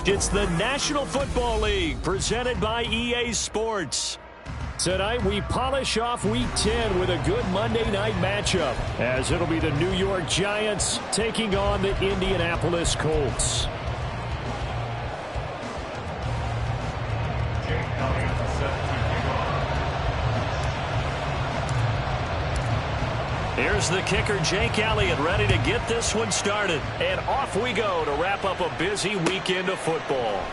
It's the National Football League presented by EA Sports. Tonight we polish off Week 10 with a good Monday night matchup, as it'll be the New York Giants taking on the Indianapolis Colts. Here's the kicker, Jake Elliott, ready to get this one started. And off we go to wrap up a busy weekend of football.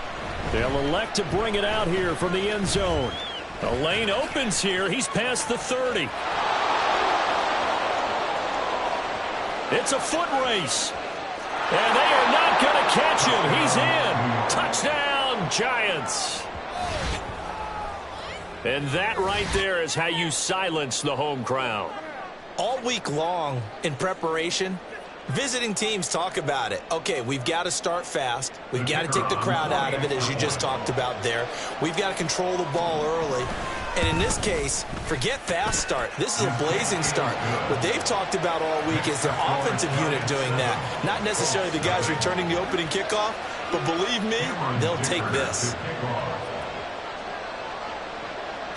They'll elect to bring it out here from the end zone. The lane opens here. He's past the 30. It's a foot race. And they are not going to catch him. He's in. Touchdown, Giants. And that right there is how you silence the home crowd. All week long in preparation, visiting teams talk about it. Okay, we've got to start fast. We've got to take the crowd out of it, as you just talked about there. We've got to control the ball early. And in this case, forget fast start. This is a blazing start. What they've talked about all week is their offensive unit doing that. Not necessarily the guys returning the opening kickoff, but believe me, they'll take this.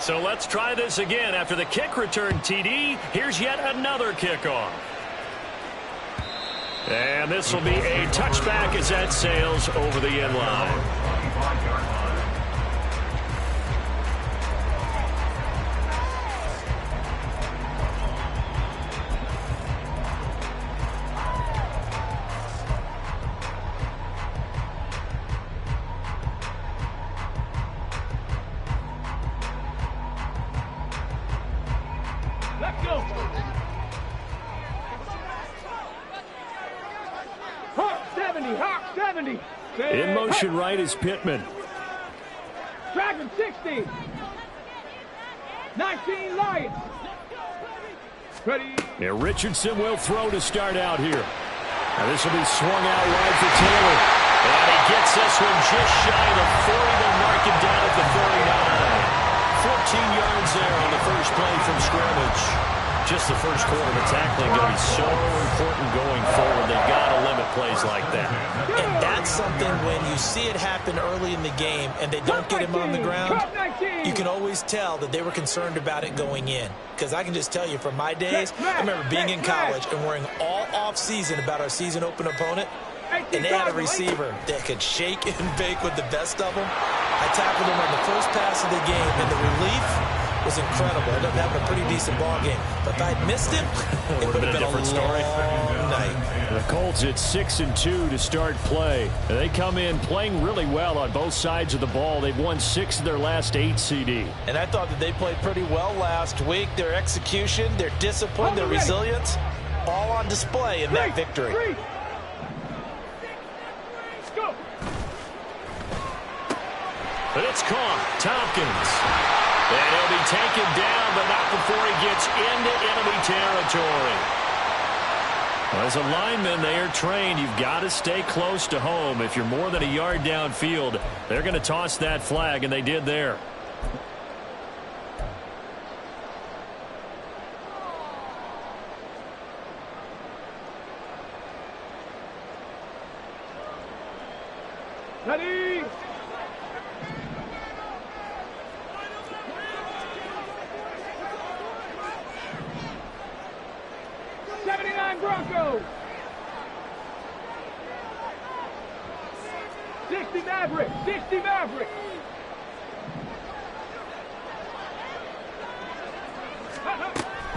So let's try this again. After the kick return TD, here's yet another kickoff. And this will be a touchback as that sails over the end line. In motion right is Pittman. Dragon 60. 19 Lions. Ready. Yeah, Richardson will throw to start out here. Now this will be swung out wide for Taylor. And he gets this one just shy of the 40. They'll mark him down at the 39. 14 yards there on the first play from scrimmage. Just the first quarter, but tackling going to be so important going forward. They've got to limit plays like that. And that's something when you see it happen early in the game and they don't get him on the ground, you can always tell that they were concerned about it going in. Because I can just tell you from my days, I remember being in college and worrying all off-season about our season open opponent, and they had a receiver that could shake and bake with the best of them. I tackled him on the first pass of the game, and the relief was incredible. I ended up having a pretty decent ball game. But if I'd missed him, it would have been a different story. Night. The Colts at 6-2 to start play. They come in playing really well on both sides of the ball. They've won 6 of their last 8 CD. And I thought that they played pretty well last week. Their execution, their discipline, their resilience, all on display in that victory. Go. But it's caught. Tompkins. And he'll be taken down, but not before he gets into enemy territory. As a lineman, they are trained. You've got to stay close to home. If you're more than a yard downfield, they're going to toss that flag, and they did there. Ready. Broncos. 60 Maverick. 60 Maverick.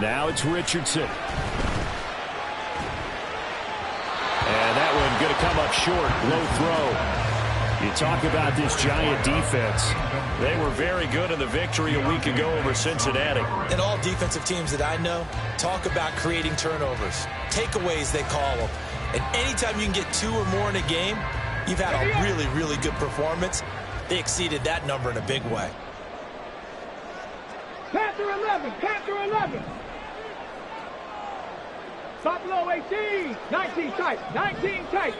Now it's Richardson. And that one going to come up short. Low throw. You talk about this Giant defense. They were very good in the victory a week ago over Cincinnati. And all defensive teams that I know talk about creating turnovers. Takeaways, they call them. And anytime you can get 2 or more in a game, you've had a really, really good performance. They exceeded that number in a big way. Panther 11. Panther 11. Buffalo 18. 19 tight. 19 tight.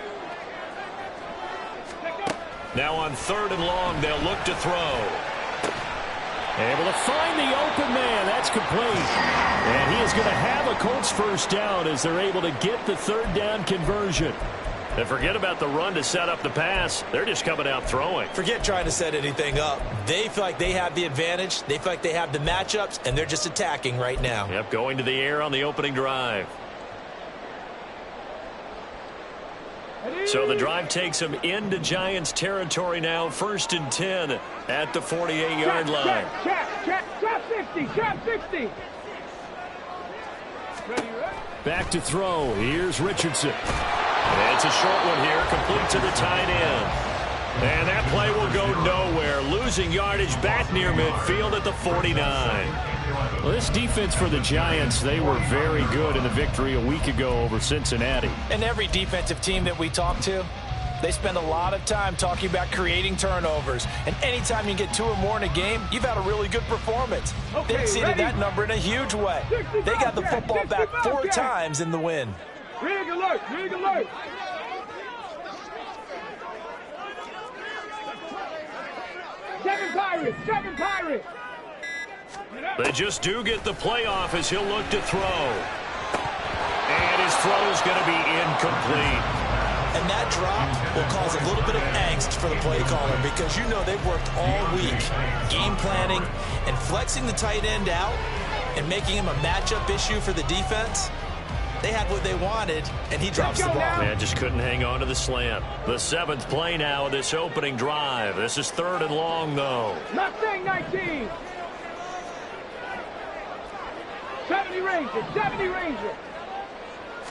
Now on 3rd and long, they'll look to throw. Able to find the open man. That's complete. And he is going to have a Colts first down as they're able to get the 3rd down conversion. And forget about the run to set up the pass. They're just coming out throwing. Forget trying to set anything up. They feel like they have the advantage. They feel like they have the matchups, and they're just attacking right now. Yep, going to the air on the opening drive. So the drive takes them into Giants territory now. 1st and 10 at the 48-yard line. Trap 60, trap 60. Back to throw. Here's Richardson. And it's a short one here, complete to the tight end. And that play will go nowhere. Losing yardage back near midfield at the 49. Well, this defense for the Giants, they were very good in the victory a week ago over Cincinnati. And every defensive team that we talk to, they spend a lot of time talking about creating turnovers. And anytime you get 2 or more in a game, you've had a really good performance. They exceeded that number in a huge way. They got the football back 4 times in the win. Rig alert, rig alert. Seven Pirates. They just do get the playoff as he'll look to throw. And his throw is going to be incomplete. And that drop will cause a little bit of angst for the play caller because you know they've worked all week game planning and flexing the tight end out and making him a matchup issue for the defense. They had what they wanted, and he drops the ball. Man, just couldn't hang on to the slant. The 7th play now of this opening drive. This is 3rd and long, though. Mustang 19. 70 Ranger.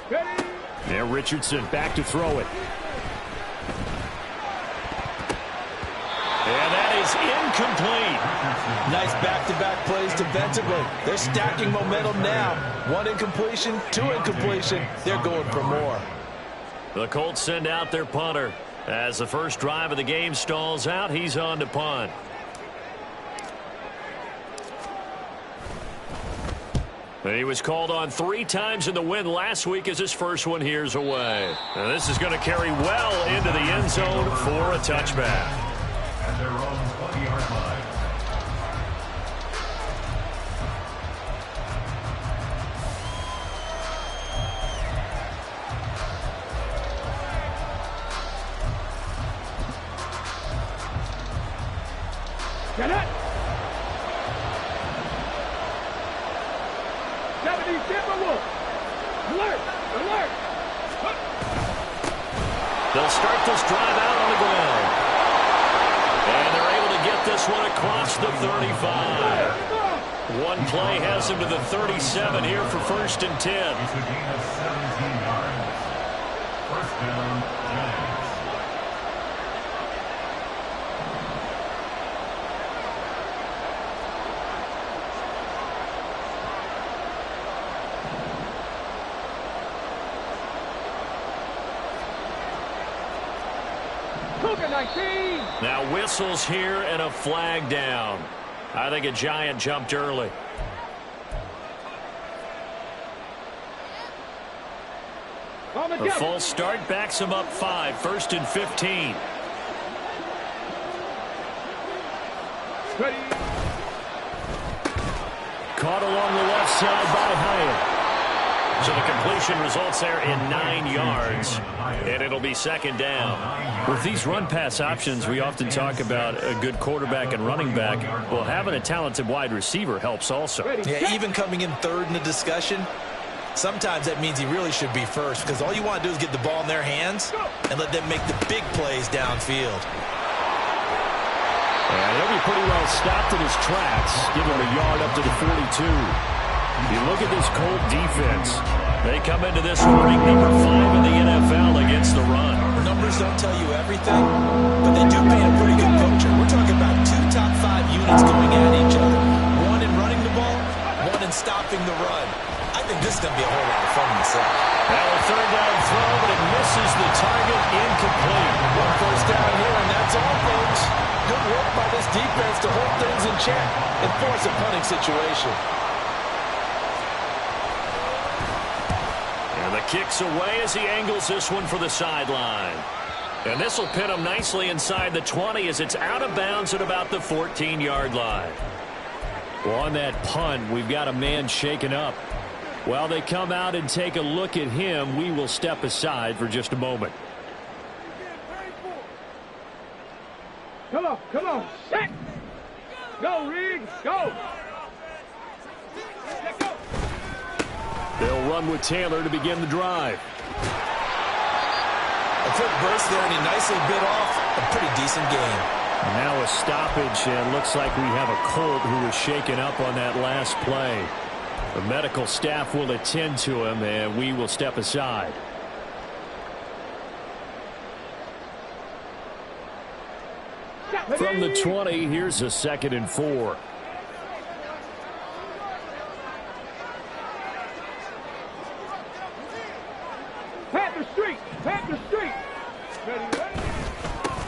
Ready? There, Richardson back to throw it. And that is incomplete. Nice back-to-back plays defensively. They're stacking momentum now. 1 incompletion, 2 incompletion. They're going for more. The Colts send out their punter. As the first drive of the game stalls out, he's on to punt. And he was called on 3 times in the win last week as his first one here's away. And this is going to carry well into the end zone for a touchback. At their own 20-yard line. Get it! 70 Timberwolves! Alert! They'll start this drive out on the ground. And they're able to get this one across the 35. One play has him to the 37 here for 1st and 10. It's a gain of 17 yards. 1st down, Giants. Cougar 19. Now whistles here and a flag down. I think a Giant jumped early. A false start backs him up 5. 1st and 15. Ready. Caught along the left side by Hyatt. So the completion results there in 9 yards, and it'll be 2nd down. With these run-pass options, we often talk about a good quarterback and running back. Well, having a talented wide receiver helps also. Yeah, even coming in 3rd in the discussion, sometimes that means he really should be 1st because all you want to do is get the ball in their hands and let them make the big plays downfield. And he'll be pretty well stopped in his tracks. Give him a yard up to the 42. You look at this Colt defense. They come into this one ranked number 5 in the NFL against the run. Numbers don't tell you everything, but they do paint a pretty good picture. We're talking about 2 top 5 units going at each other. 1 in running the ball, 1 in stopping the run. I think this is going to be a whole lot of fun myself. Now a 3rd down throw, but it misses the target, incomplete. 1 first down here, and that's all, folks. Good work by this defense to hold things in check and force a punting situation. And the kick's away as he angles this one for the sideline. And this will pin him nicely inside the 20 as it's out of bounds at about the 14-yard line. Well, on that punt, we've got a man shaken up. While they come out and take a look at him, we will step aside for just a moment. on. Set. Go, Riggs. Go. Let go. They'll run with Taylor to begin the drive. A quick burst there, and he nicely bit off a pretty decent game. Now a stoppage, and looks like we have a Colt who was shaken up on that last play. The medical staff will attend to him, and we will step aside. From the 20, here's a 2nd and 4. Panther Street. Panther Street. Ready, ready.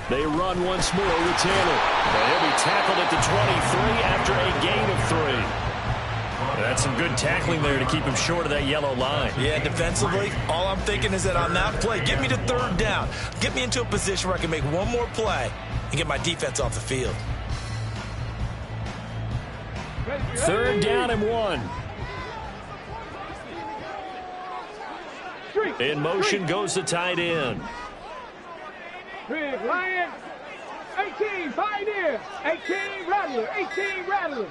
They run once more with Taylor. But he'll be tackled at the 23 after a gain of 3. That's some good tackling there to keep him short of that yellow line. Yeah, defensively, all I'm thinking is that on that play, get me to 3rd down. Get me into a position where I can make one more play and get my defense off the field. 3rd down and 1. In motion goes the tight end. Big Lion. 18, Pioneer. 18, Rattler. 18, Rattler.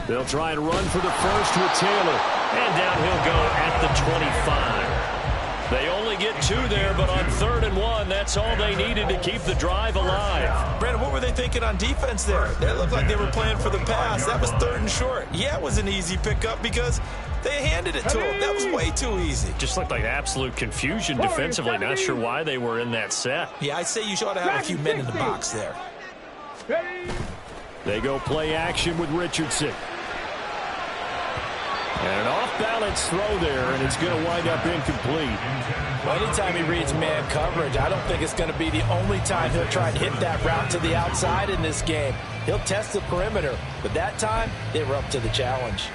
They'll try and run for the first with Taylor. And down he'll go at the 25. They only get 2 there, but on 3rd and 1, that's all they needed to keep the drive alive. Brandon, what were they thinking on defense there? They looked like they were playing for the pass. That was 3rd and short. Yeah, it was an easy pickup because they handed it to him. That was way too easy. Just looked like absolute confusion defensively. Not sure why they were in that set. Yeah, I'd say you ought to have a few men in the box there. They go play action with Richardson. And an off-balance throw there, and it's going to wind up incomplete. Well, anytime he reads man coverage, I don't think it's going to be the only time he'll try and hit that route to the outside in this game. He'll test the perimeter, but that time, they were up to the challenge.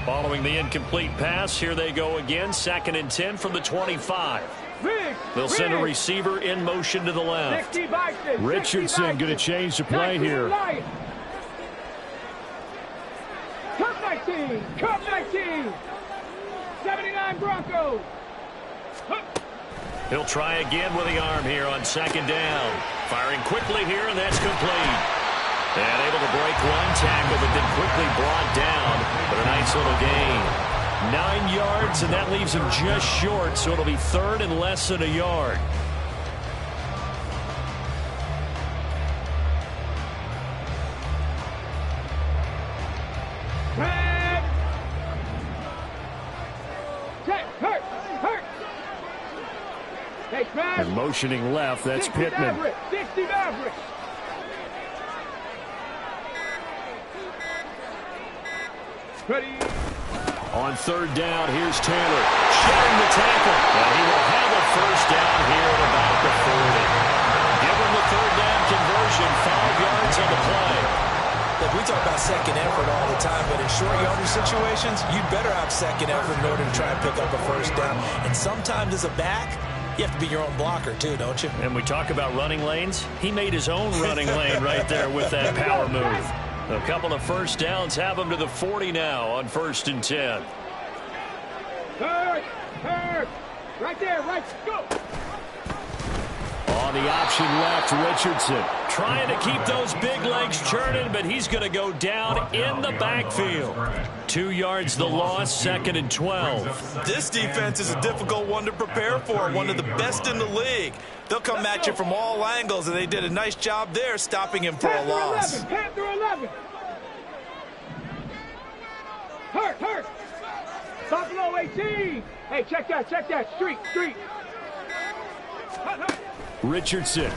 Following the incomplete pass, here they go again. 2nd and 10 from the 25. They'll send a receiver in motion to the left. Richardson going to change the play here. Cup 19. Cup 19. 79 Broncos. He'll try again with the arm here on 2nd down. Firing quickly here, and that's complete. And able to break one tackle, but then quickly brought down for a nice little gain. 9 yards, and that leaves him just short, so it'll be 3rd and less than a yard. And motioning left, that's Pittman. 60 Maverick. Ready. On 3rd down, here's Taylor. Shedding the tackle. And he will have a 1st down here at about the 40. Give him the 3rd down conversion. 5 yards on the play. Look, we talk about second effort all the time, but in short yardage situations, you'd better have second effort in order to try and pick up a 1st down. And sometimes as a back, you have to be your own blocker too, don't you? And we talk about running lanes. He made his own running lane right there with that power move. A couple of 1st downs have him to the 40 now on 1st and 10. Third. Right there, right. Go. On the option left, Richardson. Trying to keep those big legs churning, but he's going to go down in the backfield. 2 yards the loss, 2nd and 12. This defense is a difficult one to prepare for, one of the best in the league. They'll come at you from all angles, and they did a nice job there stopping him for a loss. Panther 11. Hurt. Buffalo 18. Hey, check that. Street. Hurt. Richardson.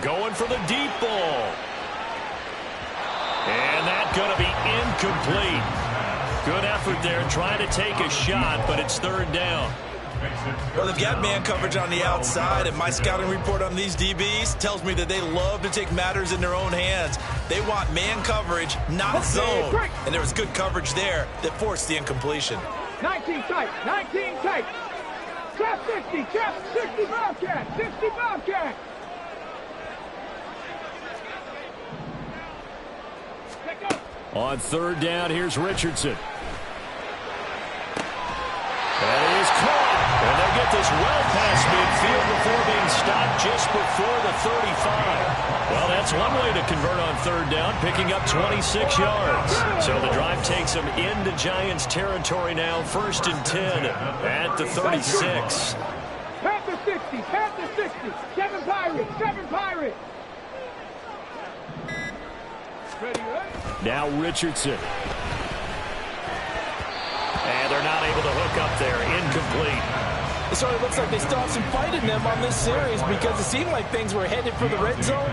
Going for the deep ball. And that's going to be incomplete. Good effort there trying to take a shot, but it's 3rd down. Well, they've got man coverage on the outside, and my scouting report on these DBs tells me that they love to take matters in their own hands. They want man coverage, not zone. And there was good coverage there that forced the incompletion. 19 tight. Trap 60 Bobcat. 60 Bobcat. On third down, here's Richardson. And he is caught. And they'll get this well past midfield before being stopped just before the 35. Well, that's one way to convert on third down, picking up 26 yards. So the drive takes them into Giants territory now, 1st and 10 at the 36. Panther 60, Panther 60. 7 Pirates, 7 Pirates. Ready, right? Now Richardson. And they're not able to hook up there. Incomplete. It sort of looks like they still have some fight in them on this series because it seemed like things were headed for the red zone.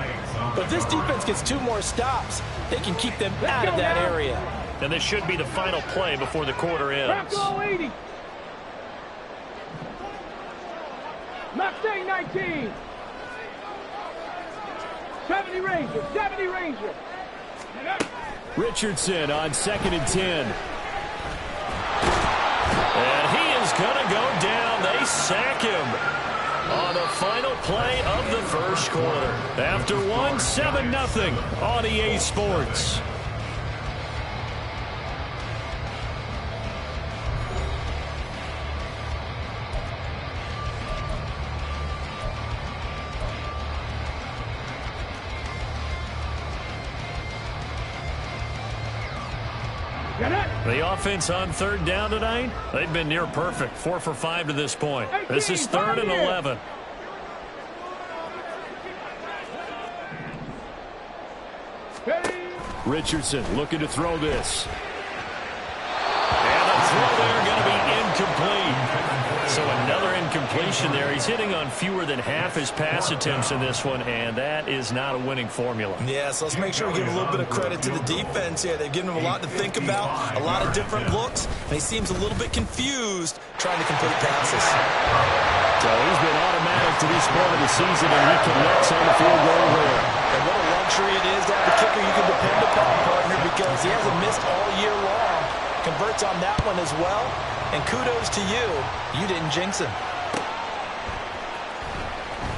But if this defense gets 2 more stops, they can keep them out of that area. And this should be the final play before the quarter ends. Bronco 80. Mustang 19. 70 Ranger, 70 Ranger. Richardson on 2nd and 10. And he is going to go down. They sack him on the final play of the first quarter. After 7-0 on EA Sports. The offense on third down tonight, they've been near perfect. 4 for 5 to this point. This is 3rd and 11. Richardson looking to throw this. And the throw there going to be incomplete. So another incompletion there. He's hitting on fewer than half his pass attempts in this one, and that is not a winning formula. Yeah, so let's make sure we give a little bit of credit to the defense here. They've given him a lot to think about, a lot of different looks, and he seems a little bit confused trying to complete passes. So he's been automatic to this part of the season, and he connects on the field goal there. And what a luxury it is to have a kicker you can depend upon, partner, because he hasn't missed all year long. Converts on that one as well. And kudos to you. You didn't jinx him.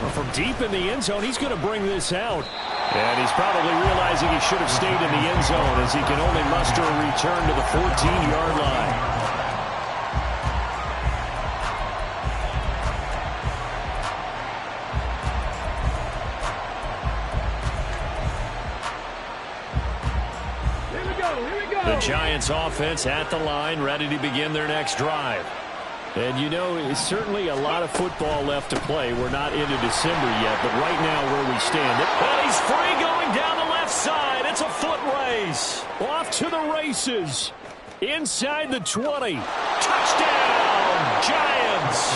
Well, from deep in the end zone, he's going to bring this out. And he's probably realizing he should have stayed in the end zone as he can only muster a return to the 14-yard line. The Giants offense at the line, ready to begin their next drive. And you know, it's certainly a lot of football left to play. We're not into December yet, but right now where we stand. And he's free going down the left side. It's a foot race. Off to the races. Inside the 20. Touchdown, Giants.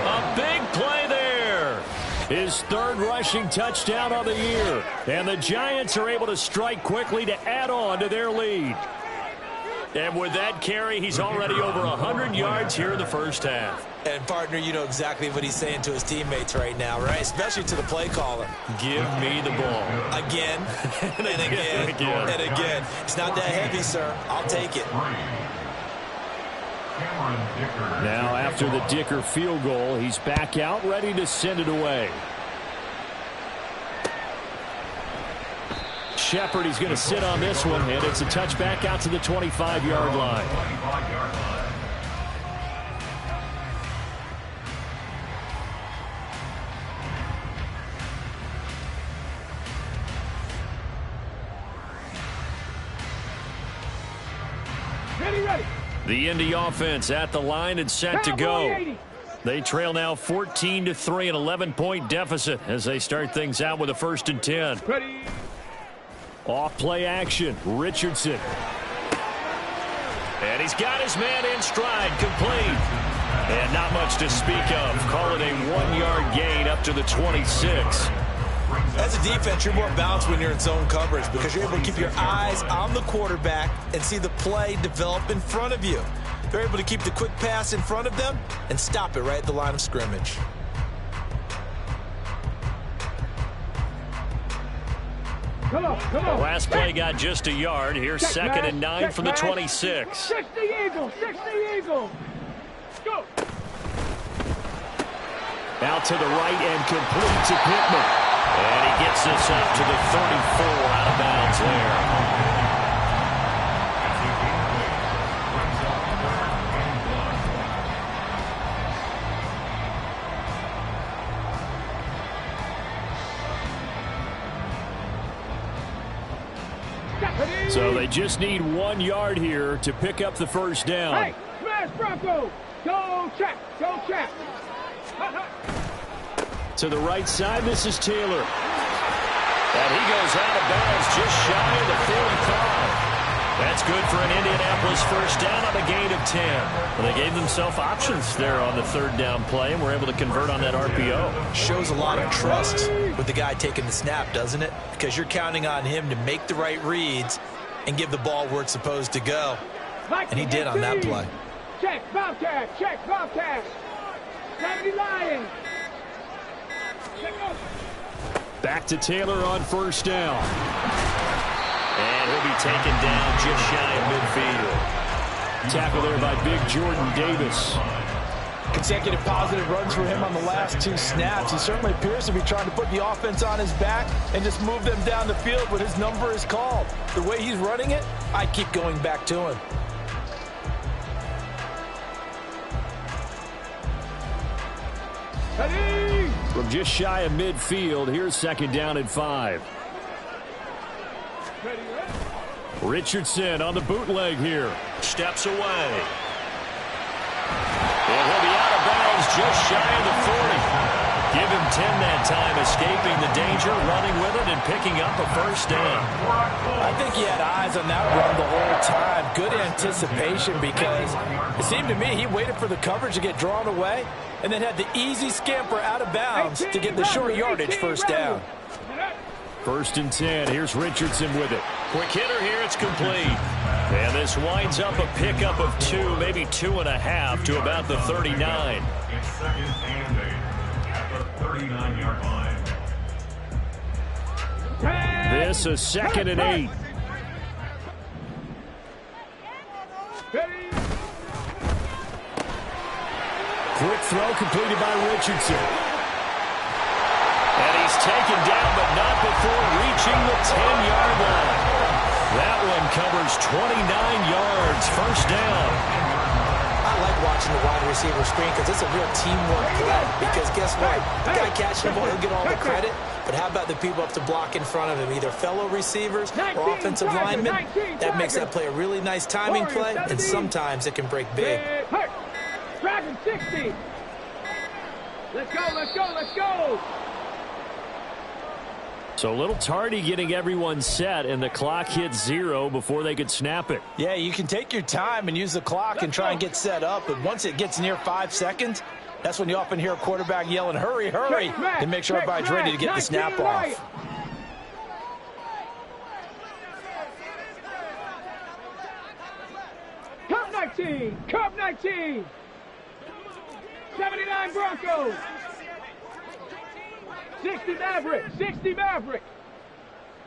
A big play there. His 3rd rushing touchdown of the year. And the Giants are able to strike quickly to add on to their lead. And with that carry, he's already over 100 yards here in the first half. And, partner, you know exactly what he's saying to his teammates right now, right? Especially to the play caller. Give me the ball. Again, and again, and again. It's not that heavy, sir. I'll take it. Now, after the Dicker field goal, he's back out, ready to send it away. Shepard, he's going to sit on this one, and it's a touchback out to the 25-yard line. Ready. The Indy offense at the line and set to go. They trail now 14-3, an 11-point deficit as they start things out with a 1st and 10. Ready. Off play action, Richardson. And he's got his man in stride, complete. And not much to speak of. Call it a 1-yard gain up to the 26. As a defense, you're more balanced when you're in zone coverage because you're able to keep your eyes on the quarterback and see the play develop in front of you. They're able to keep the quick pass in front of them and stop it right at the line of scrimmage. Come on. The last play got just a yard. Here's 2nd and 9 from the 26. 60 Eagles. Go. Out to the right and complete to Pittman. And he gets this up to the 34 out of bounds there. So they just need 1 yard here to pick up the first down. Hey, smash Bronco. Go check. Go check. To the right side, this is Taylor. And he goes out of bounds just shy of the 45. That's good for an Indianapolis first down on a gain of 10. Well, they gave themselves options there on the third down play and were able to convert on that RPO. Shows a lot of trust with the guy taking the snap, doesn't it? Because you're counting on him to make the right reads and give the ball where it's supposed to go. And he did on that play. Check, Bobcat. Check, Bobcat. 70 Lions. Back to Taylor on first down. And he'll be taken down just shy of midfield. Tackle there by big Jordan Davis. Consecutive positive runs for him on the last 2 snaps. He certainly appears to be trying to put the offense on his back and just move them down the field when his number is called. The way he's running it, I keep going back to him. From just shy of midfield, here's second down and 5. Richardson on the bootleg here. Steps away. And he'll be out of bounds just shy of the 40. Give him 10 that time, escaping the danger, running with it, and picking up a first down. I think he had eyes on that run the whole time. Good anticipation because it seemed to me he waited for the coverage to get drawn away and then had the easy scamper out of bounds to get the short yardage first down. First and 10. Here's Richardson with it. Quick hitter here. It's complete. And this winds up a pickup of 2, maybe 2.5 to about the 39. It's second and 8 at the 39-yard line. This is second and 8. Quick throw completed by Richardson. And he's taken down, but not before reaching the 10-yard line. That one covers 29 yards. First down. I like watching the wide receiver screen because it's a real teamwork play. Because guess what? The guy catching the ball, he'll get all the credit. But how about the people up to block in front of him? Either fellow receivers or offensive linemen. That makes that play a really nice timing play, and sometimes it can break big. Dragon 60. Let's go, let's go, let's go. So a little tardy getting everyone set, and the clock hit 0 before they could snap it. Yeah, you can take your time and use the clock and try and get set up, but once it gets near 5 seconds, that's when you often hear a quarterback yelling, hurry, hurry, to make sure everybody's ready to get the snap off. Cup 19, Cup 19, 79 Broncos. 60 Maverick, 60 Maverick.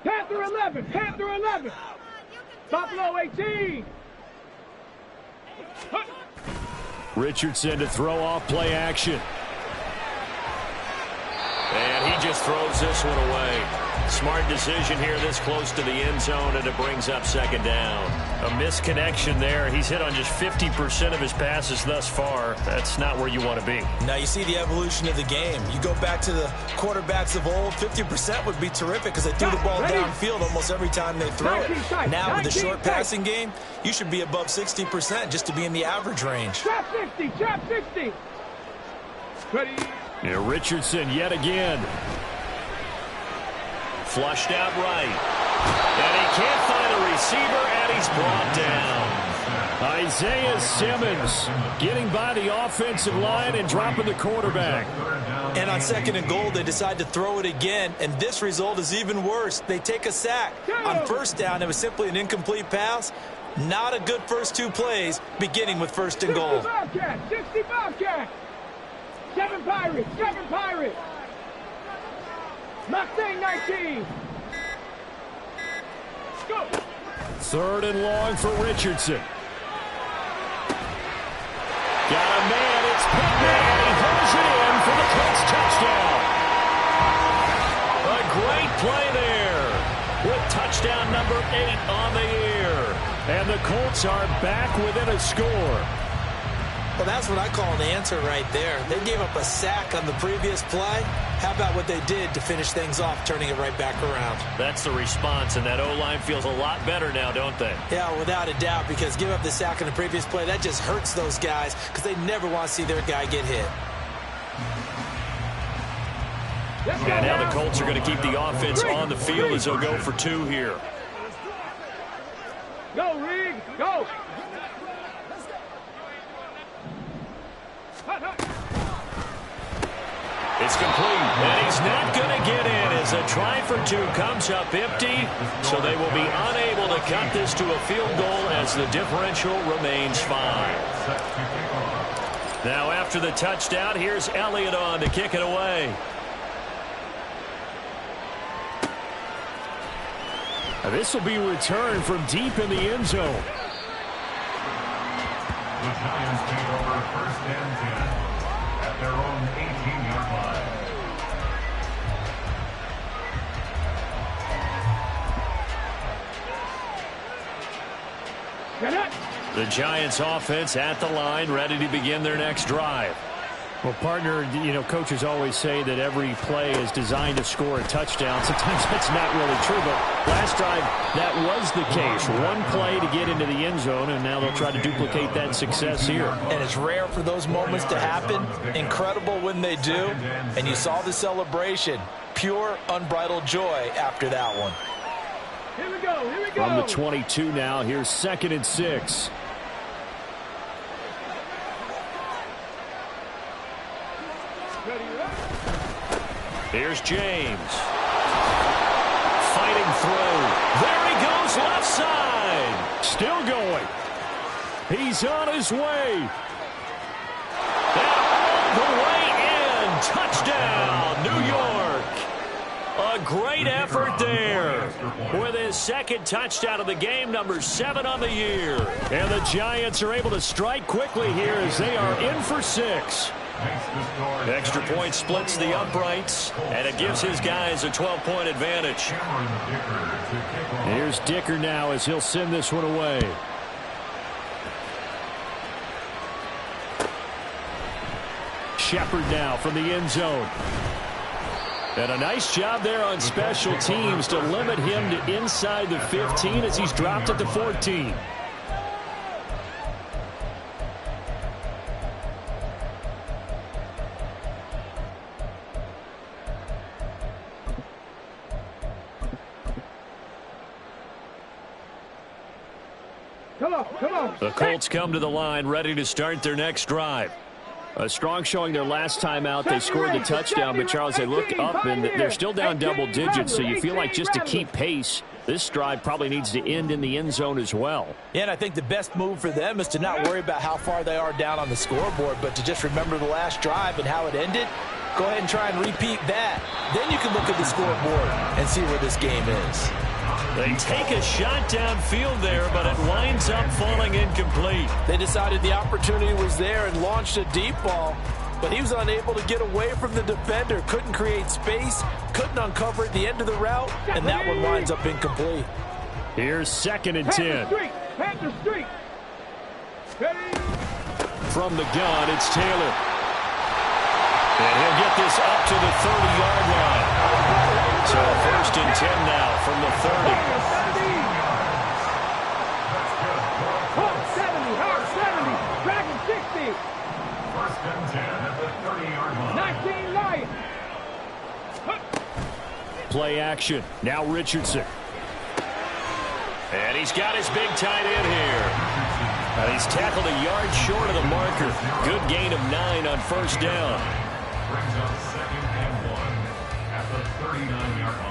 Panther 11, Panther 11. Buffalo 18. Richardson to throw off play action. And he just throws this one away. Smart decision here this close to the end zone, and it brings up second down. A misconnection there. He's hit on just 50% of his passes thus far. That's not where you want to be. Now you see the evolution of the game. You go back to the quarterbacks of old, 50% would be terrific because they threw the ball downfield almost every time they throw it. Now with the short passing game, you should be above 60% just to be in the average range. Trap 60, trap 60. Ready? Yeah, Richardson yet again. Flushed out right. And he can't find a receiver, and he's brought down. Isaiah Simmons getting by the offensive line and dropping the quarterback. And on second and goal, they decide to throw it again, and this result is even worse. They take a sack. On first down, it was simply an incomplete pass. Not a good first 2 plays, beginning with first and goal. 60 Bobcat, 60 Bobcat. 7 Pirates, 7 Pirates. Mustang 19. Go. Third and long for Richardson. Got a man, it's Pittman, and he hauls it in for the Colts touchdown. A great play there with touchdown number 8 on the year. And the Colts are back within a score. Well, that's what I call an answer right there. They gave up a sack on the previous play. How about what they did to finish things off, turning it right back around? That's the response, and that O-line feels a lot better now, don't they? Yeah, without a doubt, because give up the sack on the previous play, that just hurts those guys because they never want to see their guy get hit. And now the Colts are going to keep the offense on the field as they'll go for 2 here. Go, Reed, go! It's complete, and he's not going to get in as a try for 2 comes up empty, so they will be unable to cut this to a field goal as the differential remains 5. Now after the touchdown, here's Elliott on to kick it away. This will be returned from deep in the end zone. The Giants take over 1st and 10 at their own 18-yard line. The Giants offense at the line, ready to begin their next drive. Well, partner, you know, coaches always say that every play is designed to score a touchdown. Sometimes that's not really true, but last drive, that was the case. One play to get into the end zone, and now they'll try to duplicate that success here. And it's rare for those moments to happen. Incredible when they do. And you saw the celebration. Pure, unbridled joy after that one. Here we go, here we go! From the 22 now, here's 2nd and 6. Here's James. Fighting through. There he goes, left side. Still going. He's on his way. And all the way in. Touchdown, New York. A great effort there. With his 2nd touchdown of the game, number 7 on the year. And the Giants are able to strike quickly here as they are in for 6. Extra point splits the uprights, and it gives his guys a 12-point advantage. Here's Dicker now as he'll send this one away. Shepard now from the end zone. And a nice job there on special teams to limit him to inside the 15 as he's dropped at the 14. Come on. The Colts come to the line, ready to start their next drive. A strong showing their last time out. They scored the touchdown, but Charles, they look up and they're still down double digits, so you feel like just to keep pace, this drive probably needs to end in the end zone as well. Yeah, and I think the best move for them is to not worry about how far they are down on the scoreboard, but to just remember the last drive and how it ended. Go ahead and try and repeat that. Then you can look at the scoreboard and see where this game is. They take a shot downfield there, but it winds up falling incomplete. They decided the opportunity was there and launched a deep ball, but he was unable to get away from the defender, couldn't create space, couldn't uncover at the end of the route, and that one winds up incomplete. Here's 2nd and 10. Panther Street. From the gun, it's Taylor. And he'll get this up to the 30-yard line. So 1st and 10 now from the 30. 70, hard 70, dragon 60. 1st and 10 at the 30-yard line. 19 Lions. Play action. Now Richardson. And he's got his big tight end here. And he's tackled a yard short of the marker. Good gain of 9 on 1st down. Brings up 2nd and 1 at the 39-yard line.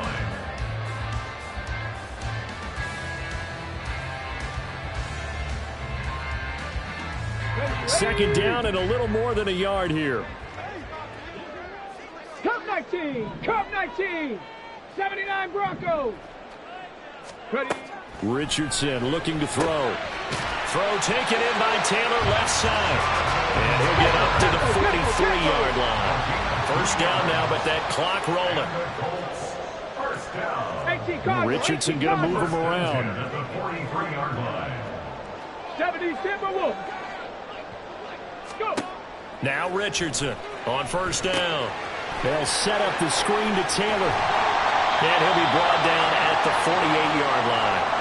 2nd down and a little more than a yard here. Cup 19, 79 Broncos. Ready. Richardson looking to throw. Throw taken in by Taylor, left side. And he'll get up to the 43-yard line. 1st down now, but that clock rolling. Richardson going to move him around. At the 43-yard line. 70 Timberwolves. Now Richardson on first down. They'll set up the screen to Taylor. And he'll be brought down at the 48-yard line.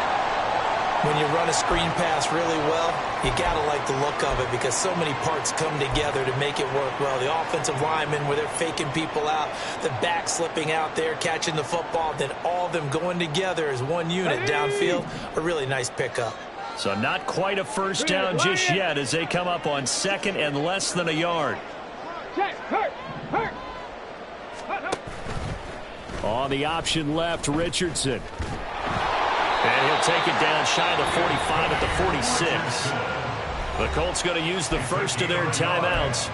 When you run a screen pass really well, you got to like the look of it because so many parts come together to make it work well. The offensive linemen where they're faking people out, the back slipping out there, catching the football, then all of them going together as one unit downfield. A really nice pickup. So not quite a first down just yet as they come up on second and less than a yard. On the option left, Richardson. And he'll take it down shy of the 45 at the 46. The Colts going to use the first of their timeouts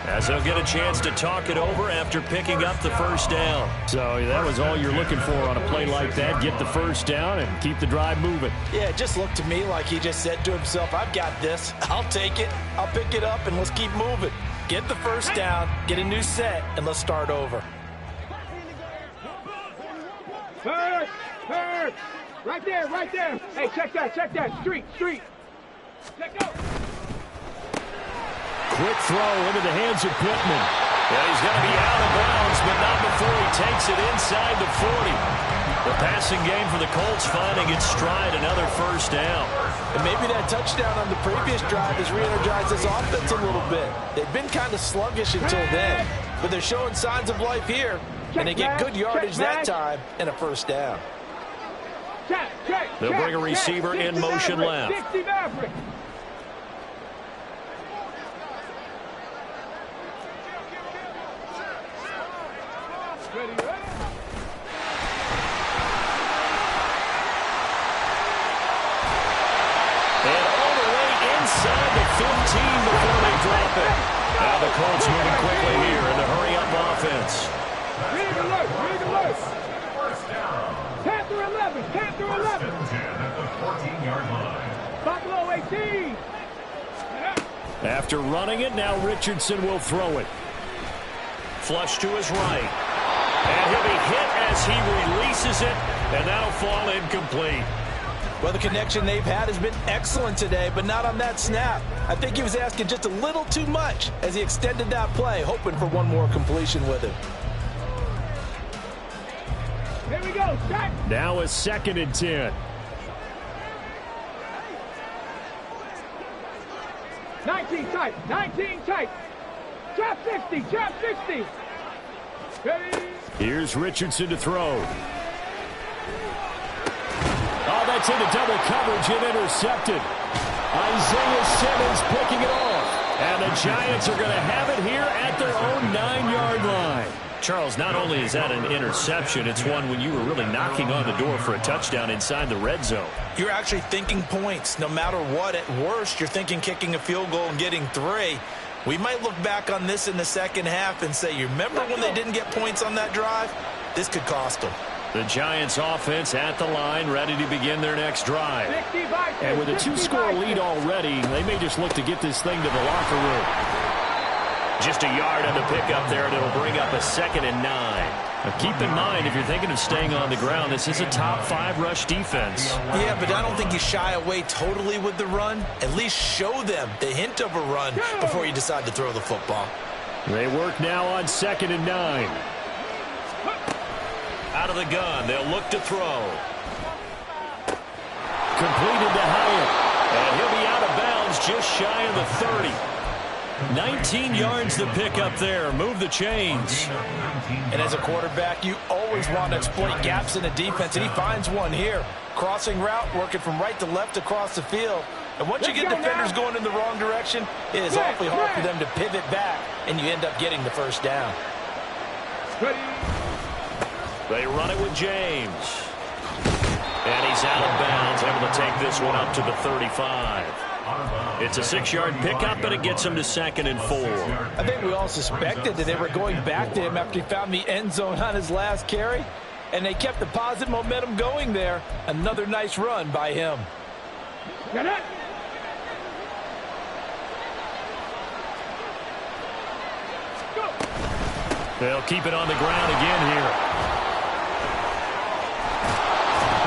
as they'll get a chance to talk it over after picking up the first down. So that was all you're looking for on a play like that. Get the first down and keep the drive moving. Yeah, it just looked to me like he just said to himself, I've got this. I'll take it. I'll pick it up, and let's keep moving. Get the first down, get a new set, and let's start over. Hurt! Right there, right there. Hey, check that. Street. Check out. Quick throw into the hands of Pittman. Yeah, he's going to be out of bounds, but not before he takes it inside the 40. The passing game for the Colts finding its stride, another first down. And maybe that touchdown on the previous drive has re-energized this offense a little bit. They've been kind of sluggish until then, but they're showing signs of life here, and they get good yardage that time and a first down. They'll bring a receiver in motion left. And all the way inside the 15 before they drop it. Now the Colts moving quickly here in the hurry-up offense. Rig alert. Panther 11. At the 14-yard line. Buffalo 18. After running it, now Richardson will throw it. Flush to his right. And he'll be hit as he releases it, and that'll fall incomplete. Well, the connection they've had has been excellent today, but not on that snap. I think he was asking just a little too much as he extended that play, hoping for one more completion with it. Here we go. Start. Now a 2nd and 10. 19 tight. Trap 60. Ready? Here's Richardson to throw. Oh, that's into double coverage and intercepted. Isaiah Simmons picking it off. And the Giants are going to have it here at their own 9-yard line. Charles, not only is that an interception, it's one when you were really knocking on the door for a touchdown inside the red zone. You're actually thinking points. No matter what, at worst, you're thinking kicking a field goal and getting 3. We might look back on this in the second half and say, you remember when they didn't get points on that drive? This could cost them. The Giants offense at the line, ready to begin their next drive. And with a 2-score lead already, they may just look to get this thing to the locker room. Just a yard on the pickup there, and it'll bring up a 2nd and 9. Now keep in mind, if you're thinking of staying on the ground, this is a top 5 rush defense. Yeah, but I don't think you shy away totally with the run. At least show them the hint of a run before you decide to throw the football. They work now on 2nd and 9. Out of the gun, they'll look to throw. Completed to Hyatt. And he'll be out of bounds just shy of the 30. 19 yards to pick up there. Move the chains. And as a quarterback, you always want to exploit gaps in the defense, and he finds one here. Crossing route, working from right to left across the field. And once you get defenders going in the wrong direction, it is awfully hard for them to pivot back, and you end up getting the first down. They run it with James. And he's out of bounds, able to take this one up to the 35. It's a 6-yard pickup, and it gets him to 2nd and 4. I think we all suspected that they were going back to him after he found the end zone on his last carry, and they kept the positive momentum going there. Another nice run by him. Get it. They'll keep it on the ground again here.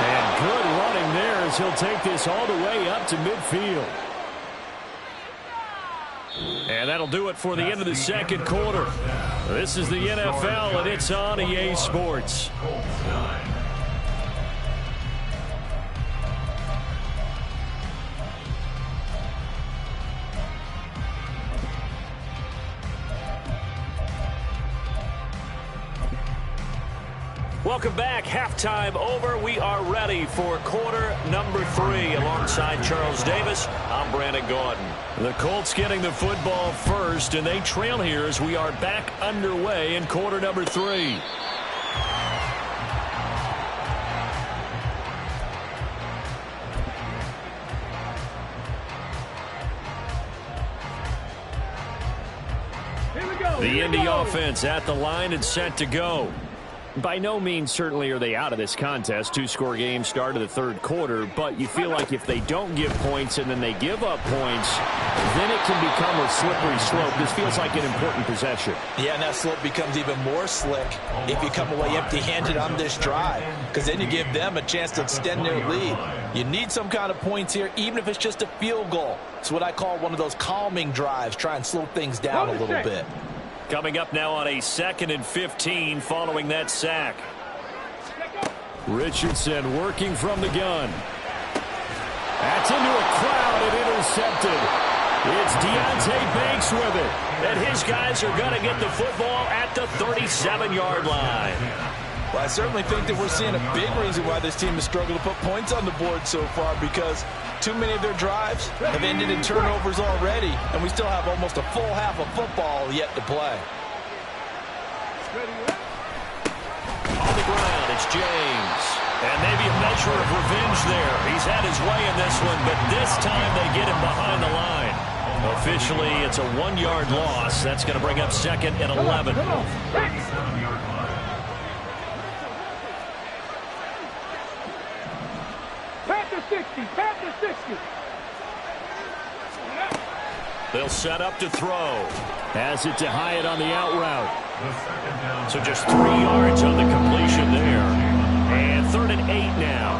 And good running there as he'll take this all the way up to midfield. And And that'll do it for the end of the second quarter. This is the NFL, and it's on EA Sports. Welcome back. Halftime over. We are ready for quarter number 3. Alongside Charles Davis, I'm Brandon Gaudin. The Colts getting the football first, and they trail here as we are back underway in quarter number 3. The Indy offense at the line and set to go. By no means certainly are they out of this contest. 2-score game start of the third quarter, but you feel like if they don't give points and then they give up points, then it can become a slippery slope. This feels like an important possession. Yeah, and that slope becomes even more slick if you come away empty-handed on this drive, because then you give them a chance to extend their lead. You need some kind of points here, even if it's just a field goal. It's what I call one of those calming drives. Try and slow things down a little bit. Coming up now on a 2nd and 15 following that sack. Richardson working from the gun. That's into a crowd and intercepted. It's Deonte Banks with it. And his guys are going to get the football at the 37-yard line. Well, I certainly think that we're seeing a big reason why this team has struggled to put points on the board so far, because too many of their drives have ended in turnovers already, and we still have almost a full half of football yet to play. On the ground, it's James. And maybe a measure of revenge there. He's had his way in this one, but this time they get him behind the line. Officially, it's a 1-yard loss. That's going to bring up 2nd and 11. They'll set up to throw. Has it to Hyatt on the out route. So just 3 yards on the completion there. And 3rd and 8 now.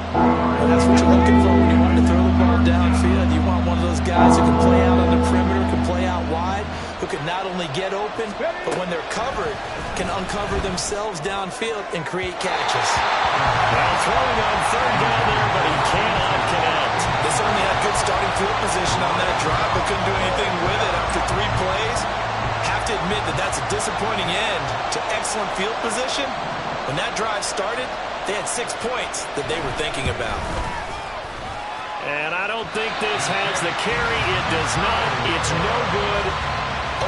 And that's what you're looking for when you want to throw the ball downfield. You want one of those guys who can play out on the perimeter, can play out wide, who can not only get open, but when they're covered, can uncover themselves downfield and create catches. Well, throwing on 3rd down there, but he cannot connect. They certainly had good starting field position on that drive, but couldn't do anything with it after 3 plays. Have to admit that that's a disappointing end to excellent field position. When that drive started, they had 6 points that they were thinking about. And I don't think this has the carry. It does not. It's no good.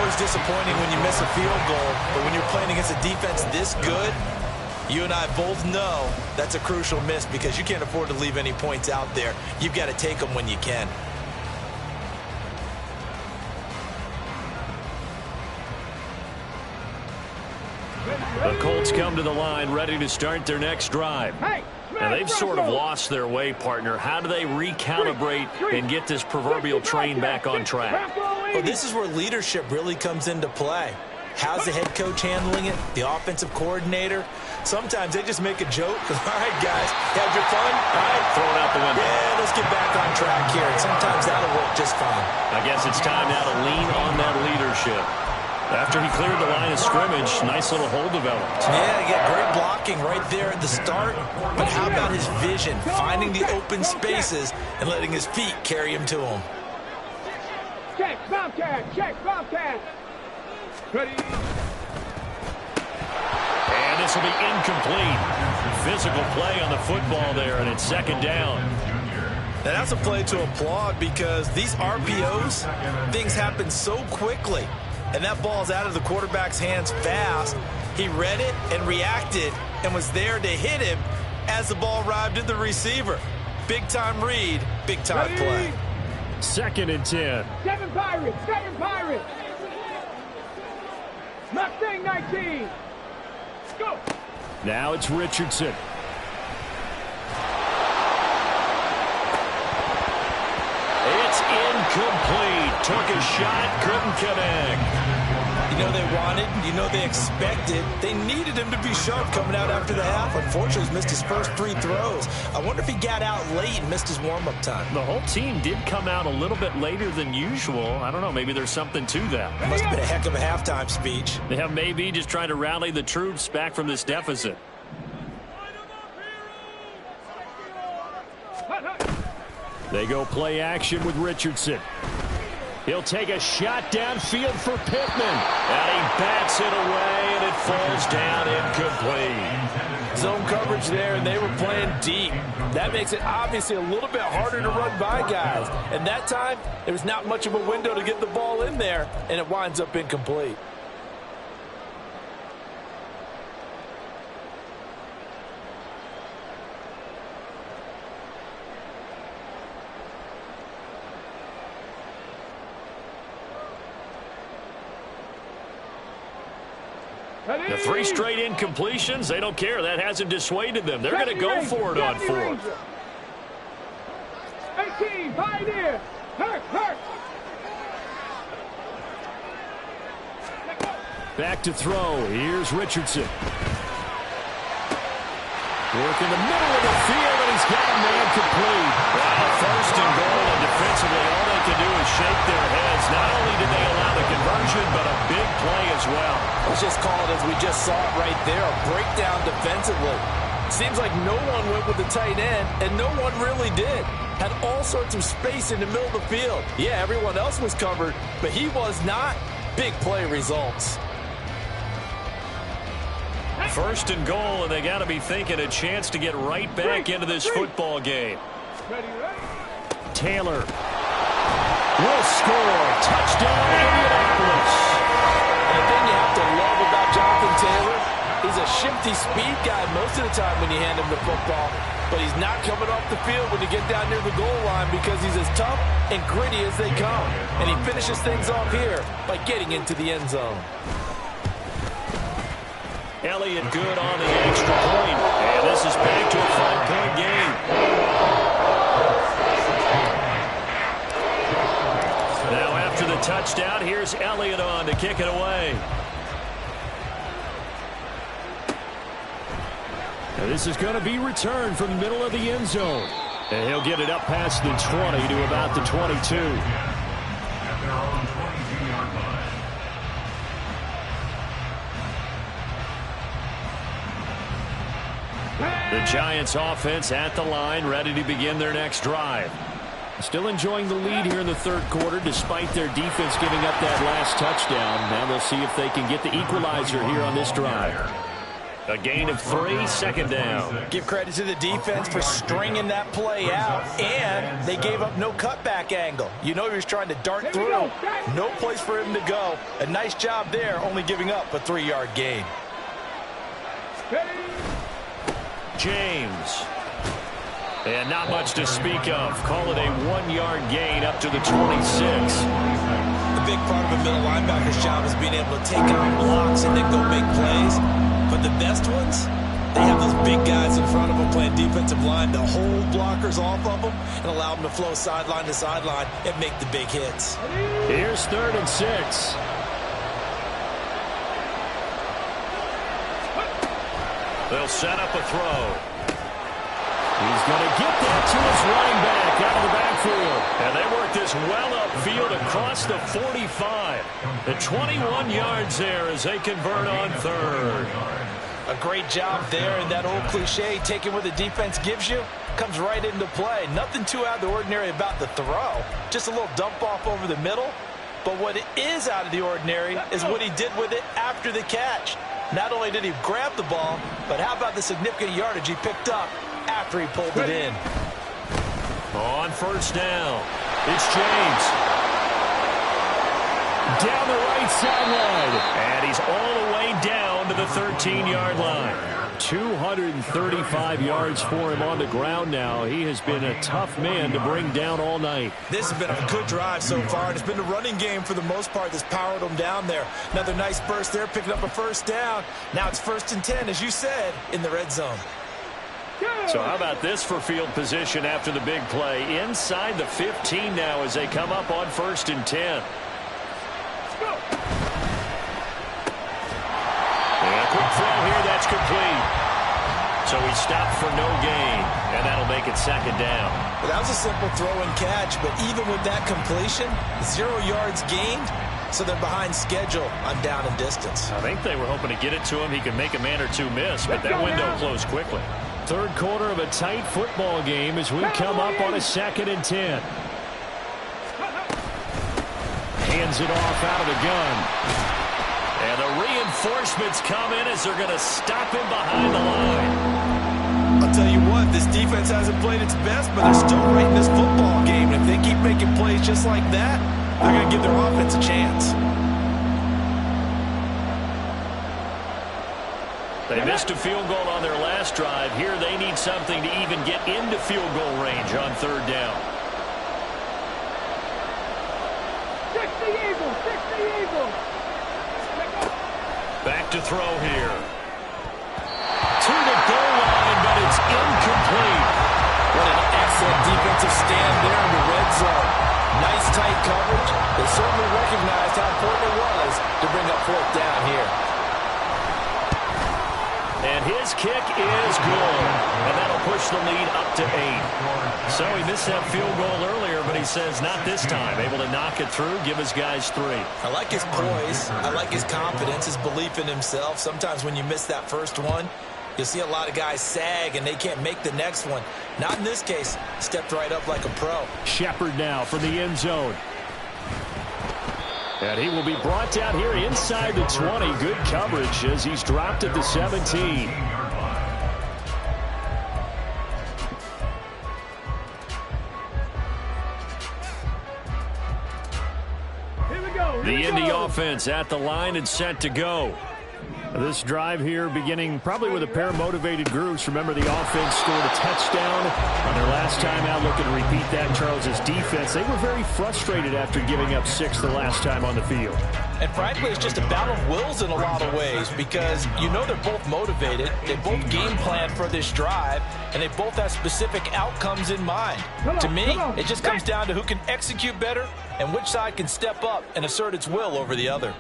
Always disappointing when you miss a field goal, but when you're playing against a defense this good, you and I both know that's a crucial miss, because you can't afford to leave any points out there. You've got to take them when you can. The Colts come to the line ready to start their next drive. Now they've sort of lost their way, partner. How do they recalibrate and get this proverbial train back on track? Well, this is where leadership really comes into play. How's the head coach handling it? The offensive coordinator? Sometimes they just make a joke. All right, guys, had your fun? All right, throw it out the window. Yeah, let's get back on track here. And sometimes that'll work just fine. I guess it's time now to lean on that leadership. After he cleared the line of scrimmage, nice little hole developed. Yeah, great blocking right there at the start. But how about his vision, finding the open spaces and letting his feet carry him to him? Check, Bobcat, check, Bobcat. Ready. And this will be incomplete. Physical play on the football there, and it's 2nd down. Now that's a play to applaud, because these RPOs, things happen so quickly. And that ball's out of the quarterback's hands fast. He read it and reacted and was there to hit him as the ball arrived at the receiver. Big-time read, big-time play. 2nd and 10. 7 Pirates, 7 Pirates. Mustang 19. Let's go. Now it's Richardson. It's incomplete. Took a shot, couldn't connect. You know they wanted, you know they expected. They needed him to be sharp coming out after the half. Unfortunately, he's missed his first 3 throws. I wonder if he got out late and missed his warm-up time. The whole team did come out a little bit later than usual. I don't know, maybe there's something to that. Must have been a heck of a halftime speech. Yeah, maybe just trying to rally the troops back from this deficit. They go play action with Richardson. He'll take a shot downfield for Pittman. And he bats it away, and it falls down incomplete. Zone coverage there, and they were playing deep. That makes it obviously a little bit harder to run by guys. And that time, there was not much of a window to get the ball in there, and it winds up incomplete. The 3 straight incompletions, they don't care. That hasn't dissuaded them. They're going to go for it on 4th. 18, Pioneer. Hurt. Back to throw. Here's Richardson. Work in the middle of the field, and he's got a man complete. Well, 1st and goal, and defensively, all they can do is shake their heads. Not only did they allow the conversion, but a big play as well. Let's just call it as we just saw it right there, a breakdown defensively. Seems like no one went with the tight end, and no one really did. Had all sorts of space in the middle of the field. Yeah, everyone else was covered, but he was not. Big play results. 1st and goal, and they got to be thinking a chance to get right back into this football game. Taylor will score. Touchdown, Indianapolis. And the thing you have to love about Jonathan Taylor, he's a shifty speed guy most of the time when you hand him the football, but he's not coming off the field when you get down near the goal line because he's as tough and gritty as they come. And he finishes things off here by getting into the end zone. Elliott good on the extra point. And this is back to a 5-point game. Now after the touchdown, here's Elliott on to kick it away. Now this is going to be returned from the middle of the end zone. And he'll get it up past the 20 to about the 22. The Giants offense at the line, ready to begin their next drive. Still enjoying the lead here in the 3rd quarter, despite their defense giving up that last touchdown. Now they'll see if they can get the equalizer here on this drive. A gain of 3, 2nd down. Give credit to the defense for stringing that play out, and they gave up no cutback angle. You know he was trying to dart through. No place for him to go. A nice job there, only giving up a 3-yard gain. James. And not much to speak of. Call it a 1-yard gain up to the 26. The big part of a middle linebacker's job is being able to take on blocks and then go make plays. But the best ones, they have those big guys in front of them playing defensive line to hold blockers off of them and allow them to flow sideline to sideline and make the big hits. Here's 3rd and 6. They'll set up a throw. He's going to get that to his running back out of the backfield. And they work this well upfield across the 45. The 21 yards there as they convert on 3rd. A great job there, and that old cliche, taking what the defense gives you, comes right into play. Nothing too out of the ordinary about the throw. Just a little dump off over the middle. But what is out of the ordinary is what he did with it after the catch. Not only did he grab the ball, but how about the significant yardage he picked up after he pulled it in. On 1st down, it's James. Down the right sideline. And he's all the way down to the 13-yard line. 235 yards for him on the ground now. He has been a tough man to bring down all night. This has been a good drive so far, and it's been the running game for the most part that's powered him down there. Another nice burst there, picking up a 1st down. Now it's 1st and 10, as you said, in the red zone. So how about this for field position after the big play? Inside the 15 now as they come up on 1st and 10. complete. So he stopped for no gain, and that'll make it second down. Well, that was a simple throw and catch, but even with that completion, 0 yards gained, so they're behind schedule on down and distance. I think they were hoping to get it to him. He could make a man or two miss, but that window closed quickly. Third quarter of a tight football game as we come up on a 2nd and 10. Hands it off out of the gun. And the reinforcements come in as they're going to stop him behind the line. I'll tell you what, this defense hasn't played its best, but they're still right in this football game. And if they keep making plays just like that, they're going to give their offense a chance. They missed a field goal on their last drive. Here they need something to even get into field goal range on 3rd down. 60 Eagles, 60 Eagles. Back to throw here. To the goal line, but it's incomplete. What an excellent defensive stand there in the red zone. Nice tight coverage. They certainly recognized how important it was to bring up 4th down here. And his kick is good. And that'll push the lead up to 8. So he missed that field goal earlier, but he says not this time. Able to knock it through, give his guys 3. I like his poise. I like his confidence, his belief in himself. Sometimes when you miss that first one, you'll see a lot of guys sag and they can't make the next one. Not in this case. Stepped right up like a pro. Shepard now from the end zone. And he will be brought down here inside the 20. Good coverage as he's dropped at the 17. The Indy offense at the line and set to go. This drive here beginning probably with a pair of motivated groups. Remember, the offense scored a touchdown on their last time out. Looking to repeat that. Charles's defense, they were very frustrated after giving up 6 the last time on the field. And frankly, it's just a battle of wills in a lot of ways because you know they're both motivated. They both game plan for this drive, and they both have specific outcomes in mind. To me, it just comes down to who can execute better and which side can step up and assert its will over the other.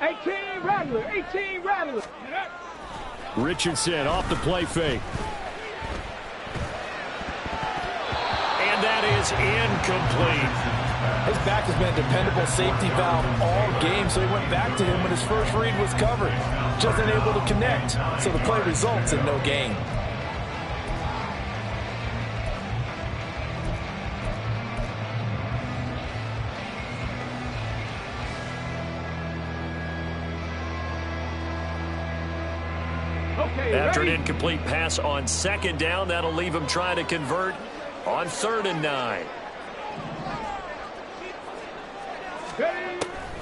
18 Rattler, 18 Rattler. Richardson off the play fake. And that is incomplete. His back has been a dependable safety valve all game, so he went back to him when his first read was covered. Just unable to connect, so the play results in no gain. After an incomplete pass on 2nd down, that'll leave him trying to convert on 3rd and 9.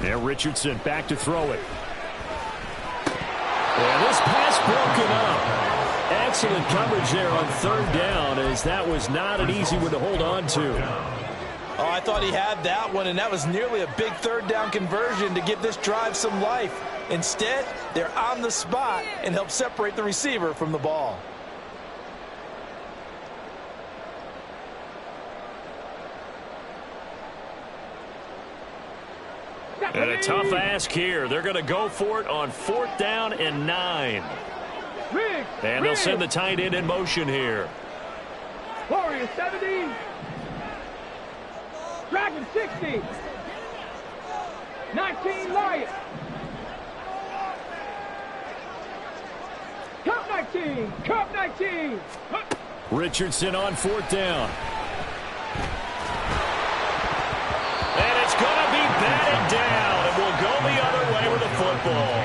Now Richardson back to throw it. And this pass broken up. Excellent coverage there on 3rd down, as that was not an easy one to hold on to. Oh, I thought he had that one, and that was nearly a big 3rd down conversion to give this drive some life. Instead, they're on the spot and help separate the receiver from the ball. And a tough ask here. They're going to go for it on 4th down and 9. And they'll send the tight end in motion here. Warrior 70. Dragon 60. 19 Lion. Cup 19. Cup 19. Richardson on 4th down. And it's going to be batted down. And we'll go the other way with the football.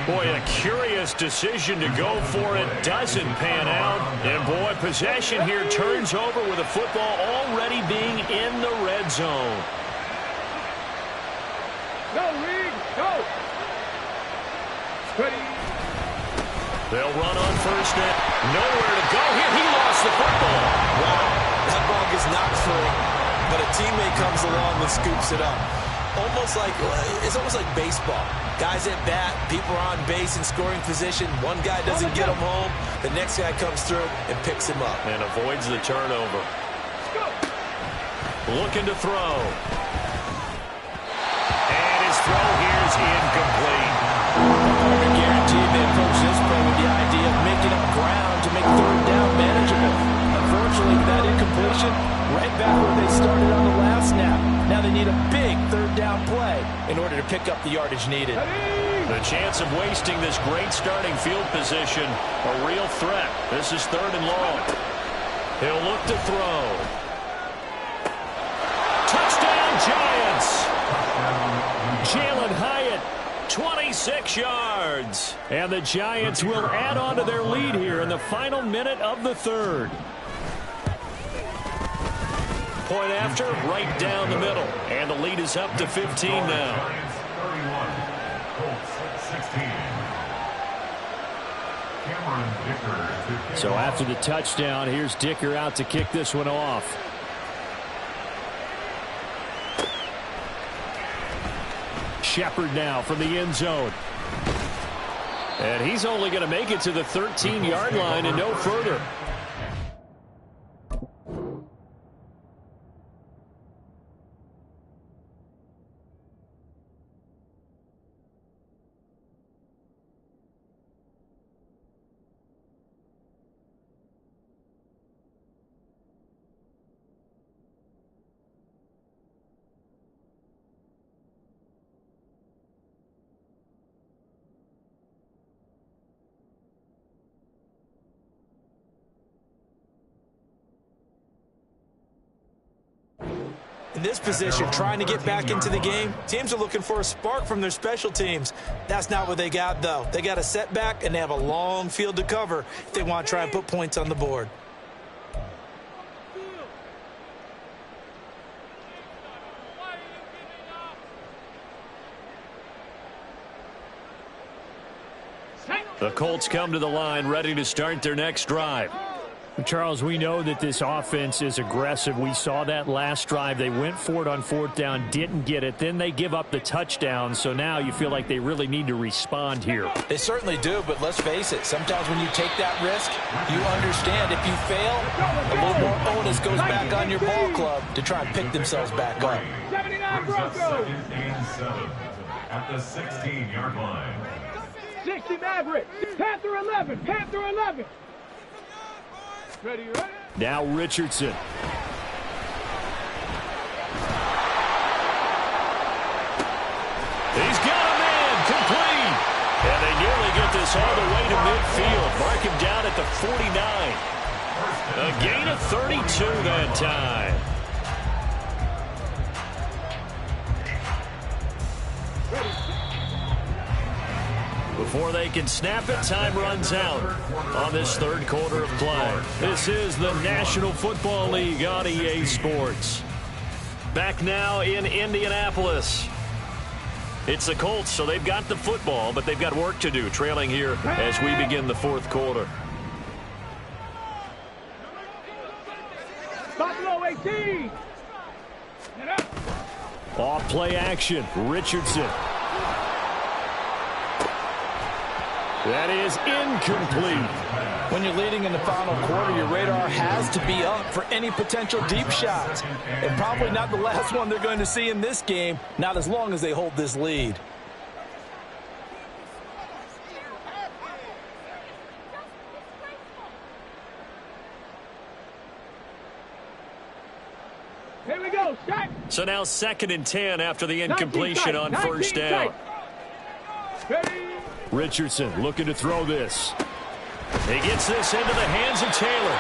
Boy, a curious decision to go for it. Doesn't pan out. And boy, possession here turns over with the football already being in the red zone. Go, Reed. Go. Ready. They'll run on 1st down. Nowhere to go here. He lost the football. Wow, that ball gets knocked free, but a teammate comes along and scoops it up. It's almost like baseball. Guys at bat, people are on base in scoring position. One guy doesn't get him home. The next guy comes through and picks him up. And avoids the turnover. Looking to throw. And his throw here is incomplete. You're guaranteed they approach this play with the idea of making up ground to make third down manageable. Unfortunately, that incompletion, right back where they started on the last snap. Now they need a big third down play in order to pick up the yardage needed. The chance of wasting this great starting field position, a real threat. This is 3rd and long. He'll look to throw. Touchdown, Giants! Jalen Hyatt, 26 yards. And the Giants will add on to their lead here in the final minute of the 3rd. Point after, right down the middle. And the lead is up to 15 now. So after the touchdown, here's Dicker out to kick this one off. Shepard now from the end zone. And he's only going to make it to the 13-yard line and no further. In this position, trying to get back into the game, teams are looking for a spark from their special teams. That's not what they got, though. They got a setback, and they have a long field to cover if they want to try and put points on the board. The Colts come to the line, ready to start their next drive. Charles, we know that this offense is aggressive. We saw that last drive. They went for it on 4th down, didn't get it. Then they give up the touchdown. So now you feel like they really need to respond here. They certainly do, but let's face it. Sometimes when you take that risk, you understand if you fail, a little more onus goes back on your ball club to try and pick themselves back up. 79 Broncos. At the 16-yard line. 60 Maverick. Panther 11. Panther 11. Ready, ready. Now Richardson. He's got a man complete. And they nearly get this all the way to midfield. Mark him down at the 49. A gain of 32 that time. Before they can snap it, time runs out on this 3rd quarter of play. This is the National Football League on EA Sports. Back now in Indianapolis. It's the Colts, so they've got the football, but they've got work to do, trailing here as we begin the 4th quarter. Buffalo 18. Off play action. Richardson. That is incomplete. When you're leading in the final quarter, your radar has to be up for any potential deep shots. And probably not the last one they're going to see in this game, not as long as they hold this lead. Here we go. Shot. So now 2nd and 10 after the incompletion on 1st down. Ready. Richardson looking to throw this. He gets this into the hands of Taylor.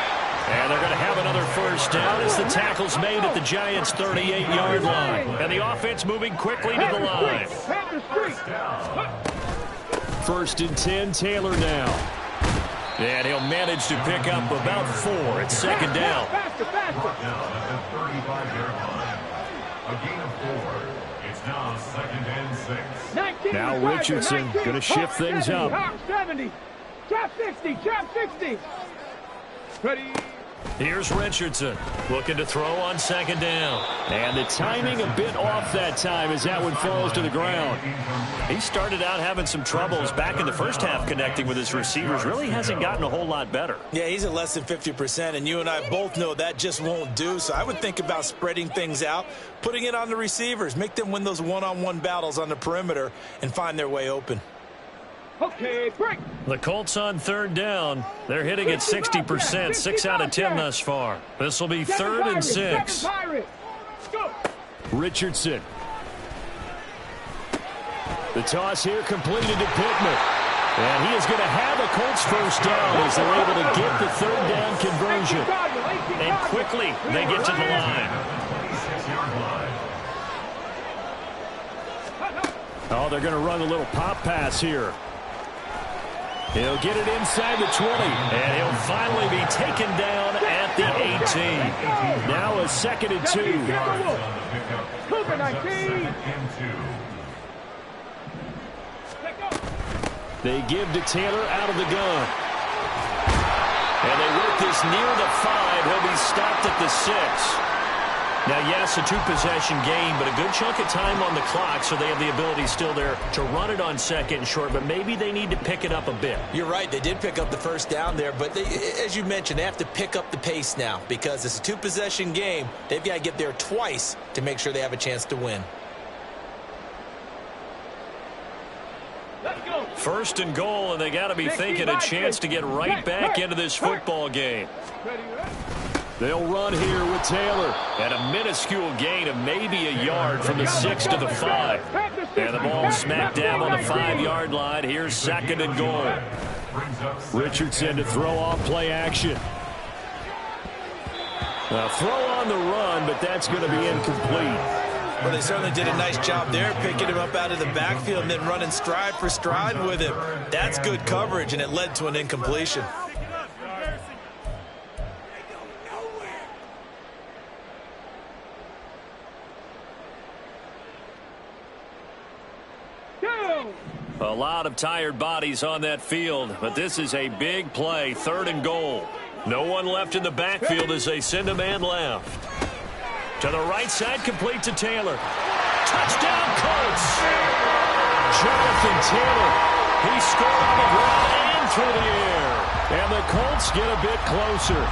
And they're going to have another 1st down as the tackle's made at the Giants' 38-yard line. And the offense moving quickly to the line. 1st and 10, Taylor now. And he'll manage to pick up about 4 at 2nd down. Faster, faster. Down at the 35-yard line. A gain of 4. It's now 2nd and 6. 19 Now Richardson going to shift things up. 70. Trap 60. Trap 60. Ready. Here's Richardson looking to throw on 2nd down. And the timing a bit off that time as that one falls to the ground. He started out having some troubles back in the first half connecting with his receivers. Really hasn't gotten a whole lot better. Yeah, he's at less than 50%, and you and I both know that just won't do. So I would think about spreading things out, putting it on the receivers, make them win those one-on-one battles on the perimeter, and find their way open. Okay, break. The Colts on third down. They're hitting at 60%, 6 out of 10 thus far. This will be 3rd and 6. Richardson. The toss here completed to Pittman. And he is going to have a Colts first down as they're able to get the 3rd down conversion. And quickly they get to the line. Oh, they're going to run a little pop pass here. He'll get it inside the 20, and he'll finally be taken down at the 18. Now a 2nd and 2. They give to Taylor out of the gun. And they work this near the 5. He'll be stopped at the 6. Now, yes, a 2-possession game, but a good chunk of time on the clock, so they have the ability still there to run it on 2nd and short, but maybe they need to pick it up a bit. You're right. They did pick up the first down there, but as you mentioned, they have to pick up the pace now because it's a 2-possession game. They've got to get there twice to make sure they have a chance to win. 1st and goal, and they got to be thinking a chance to get right back into this football game. They'll run here with Taylor at a minuscule gain of maybe a yard from the 6 to the 5. And the ball smack dab on the 5-yard line. Here's 2nd and goal. Richardson to throw off play action. A throw on the run, but that's going to be incomplete. Well, they certainly did a nice job there, picking him up out of the backfield and then running stride for stride with him. That's good coverage, and it led to an incompletion. A lot of tired bodies on that field, but this is a big play, 3rd and goal. No one left in the backfield as they send a man left. To the right side, complete to Taylor. Touchdown, Colts! Jonathan Taylor. He scored on the ground and through the air. And the Colts get a bit closer.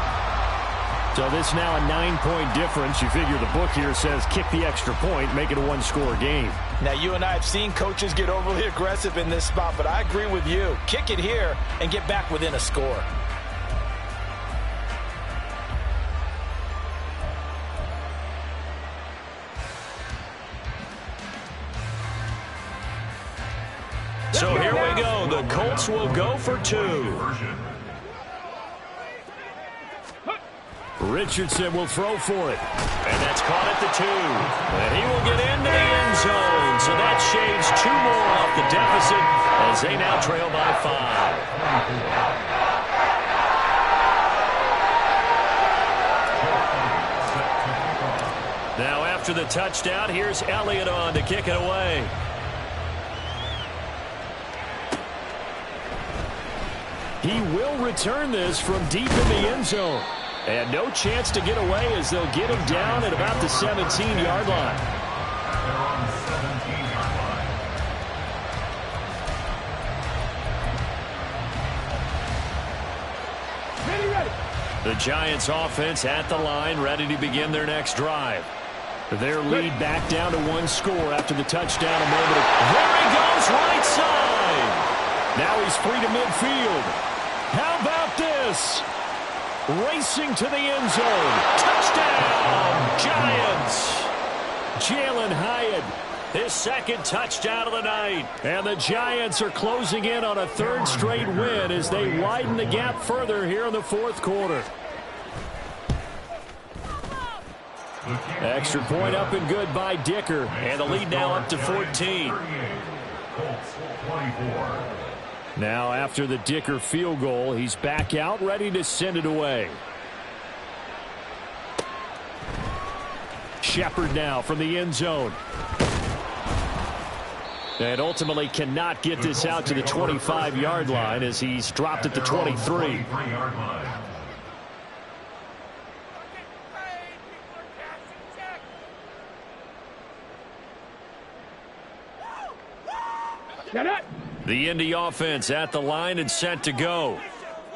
So this now a 9-point difference. You figure the book here says kick the extra point, make it a 1-score game. Now, you and I have seen coaches get overly aggressive in this spot, but I agree with you. Kick it here and get back within a score. So here we go. The Colts will go for 2. Richardson will throw for it. And that's caught at the 2. And he will get into the end zone. So that shaves 2 more off the deficit as they now trail by 5. Now after the touchdown, here's Elliott on to kick it away. He will return this from deep in the end zone. And no chance to get away as they'll get him down at about the 17-yard line. The Giants offense at the line, ready to begin their next drive. Their lead back down to 1 score after the touchdown a moment ago. There he goes, right side. Now he's free to midfield. How about this? Racing to the end zone. Touchdown, Giants. Jalen Hyatt, his 2nd touchdown of the night. And the Giants are closing in on a 3rd straight win as they widen the gap further here in the 4th quarter. Extra point up and good by Dicker. And the lead now up to 14. Now after the Dicker field goal, he's back out, ready to send it away. Shepard now from the end zone. And ultimately cannot get this out to the 25-yard line as he's dropped at the 23. The Indy offense at the line and set to go.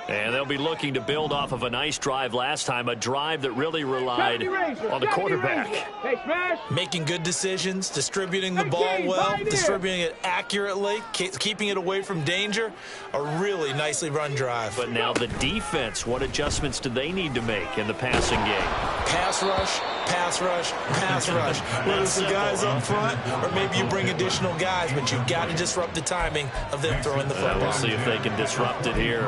And they'll be looking to build off of a nice drive last time, a drive that really relied on the quarterback. Hey, smash. Making good decisions, distributing the ball well, distributing it accurately, keeping it away from danger. A really nicely run drive. But now the defense, what adjustments do they need to make in the passing game? Pass rush, pass rush, pass rush. Whether it's the guys up front or maybe you bring additional guys, but you've got to disrupt the timing of them throwing the football. We'll see if they can disrupt it here.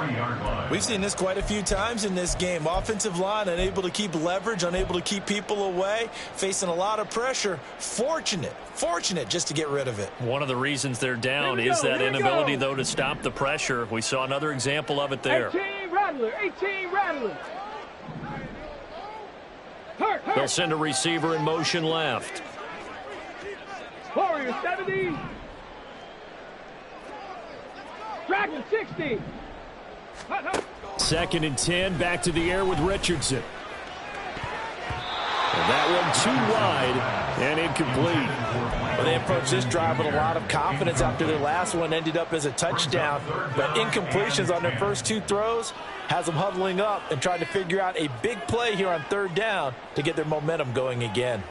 We've seen this quite a few times in this game. Offensive line unable to keep leverage, unable to keep people away, facing a lot of pressure. Fortunate just to get rid of it. One of the reasons they're down is that inability, though, to stop the pressure. We saw another example of it there. 18 Rattler, 18 Rattler. Hurt. They'll send a receiver in motion left. Warrior 70. Dragon 60. Second and 10, back to the air with Richardson. And that one too wide and incomplete. Well, they approached this drive with a lot of confidence after their last one ended up as a touchdown. But incompletions on their first two throws has them huddling up and trying to figure out a big play here on third down to get their momentum going again.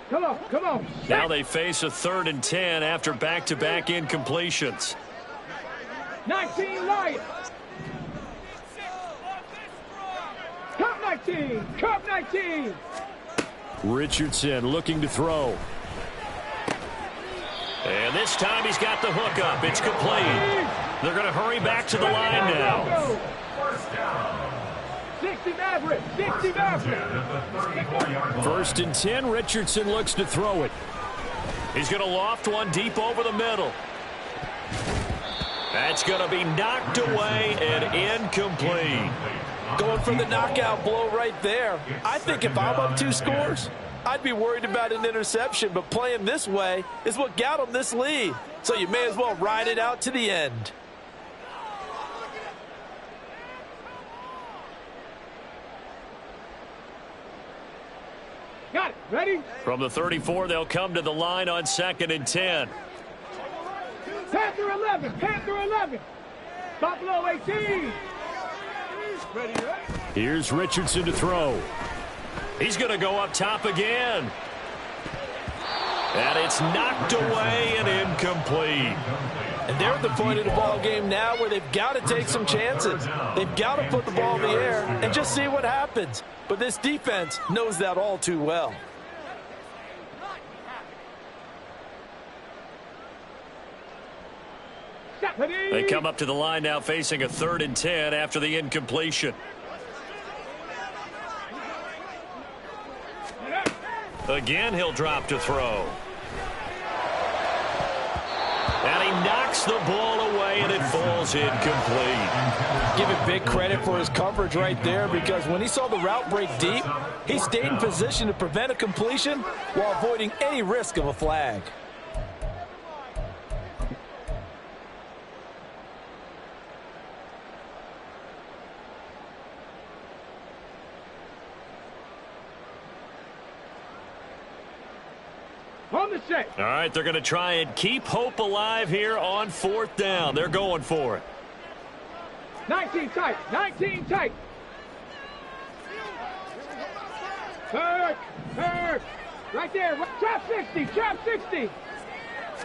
Come on. Now they face a 3rd and 10 after back-to-back incompletions. 19 Lions. Cup 19. Richardson looking to throw. And this time he's got the hook up. It's complete. They're going to hurry back to the line now. 60 Maverick. 60 Maverick. 1st and 10, Richardson looks to throw it. He's going to loft one deep over the middle. That's going to be knocked away and incomplete. Going for the knockout blow right there. I think if I'm up 2 scores, I'd be worried about an interception, but playing this way is what got them this lead. So you may as well ride it out to the end. Got it. Ready? From the 34, they'll come to the line on 2nd and 10. Panther 11. Buffalo 18. Ready? Here's Richardson to throw. He's going to go up top again. And it's knocked away and incomplete. And they're at the point of the ball game now where they've got to take some chances. They've got to put the ball in the air and just see what happens. But this defense knows that all too well. They come up to the line now facing a 3rd and 10 after the incompletion. Again, he'll drop to throw. And he knocks the ball away, and it falls incomplete. Give him big credit for his coverage right there, because when he saw the route break deep, he stayed in position to prevent a completion while avoiding any risk of a flag. On the shape. All right, they're going to try and keep hope alive here on 4th down. They're going for it. 19 tight. Hurt. Right there. Trap 60.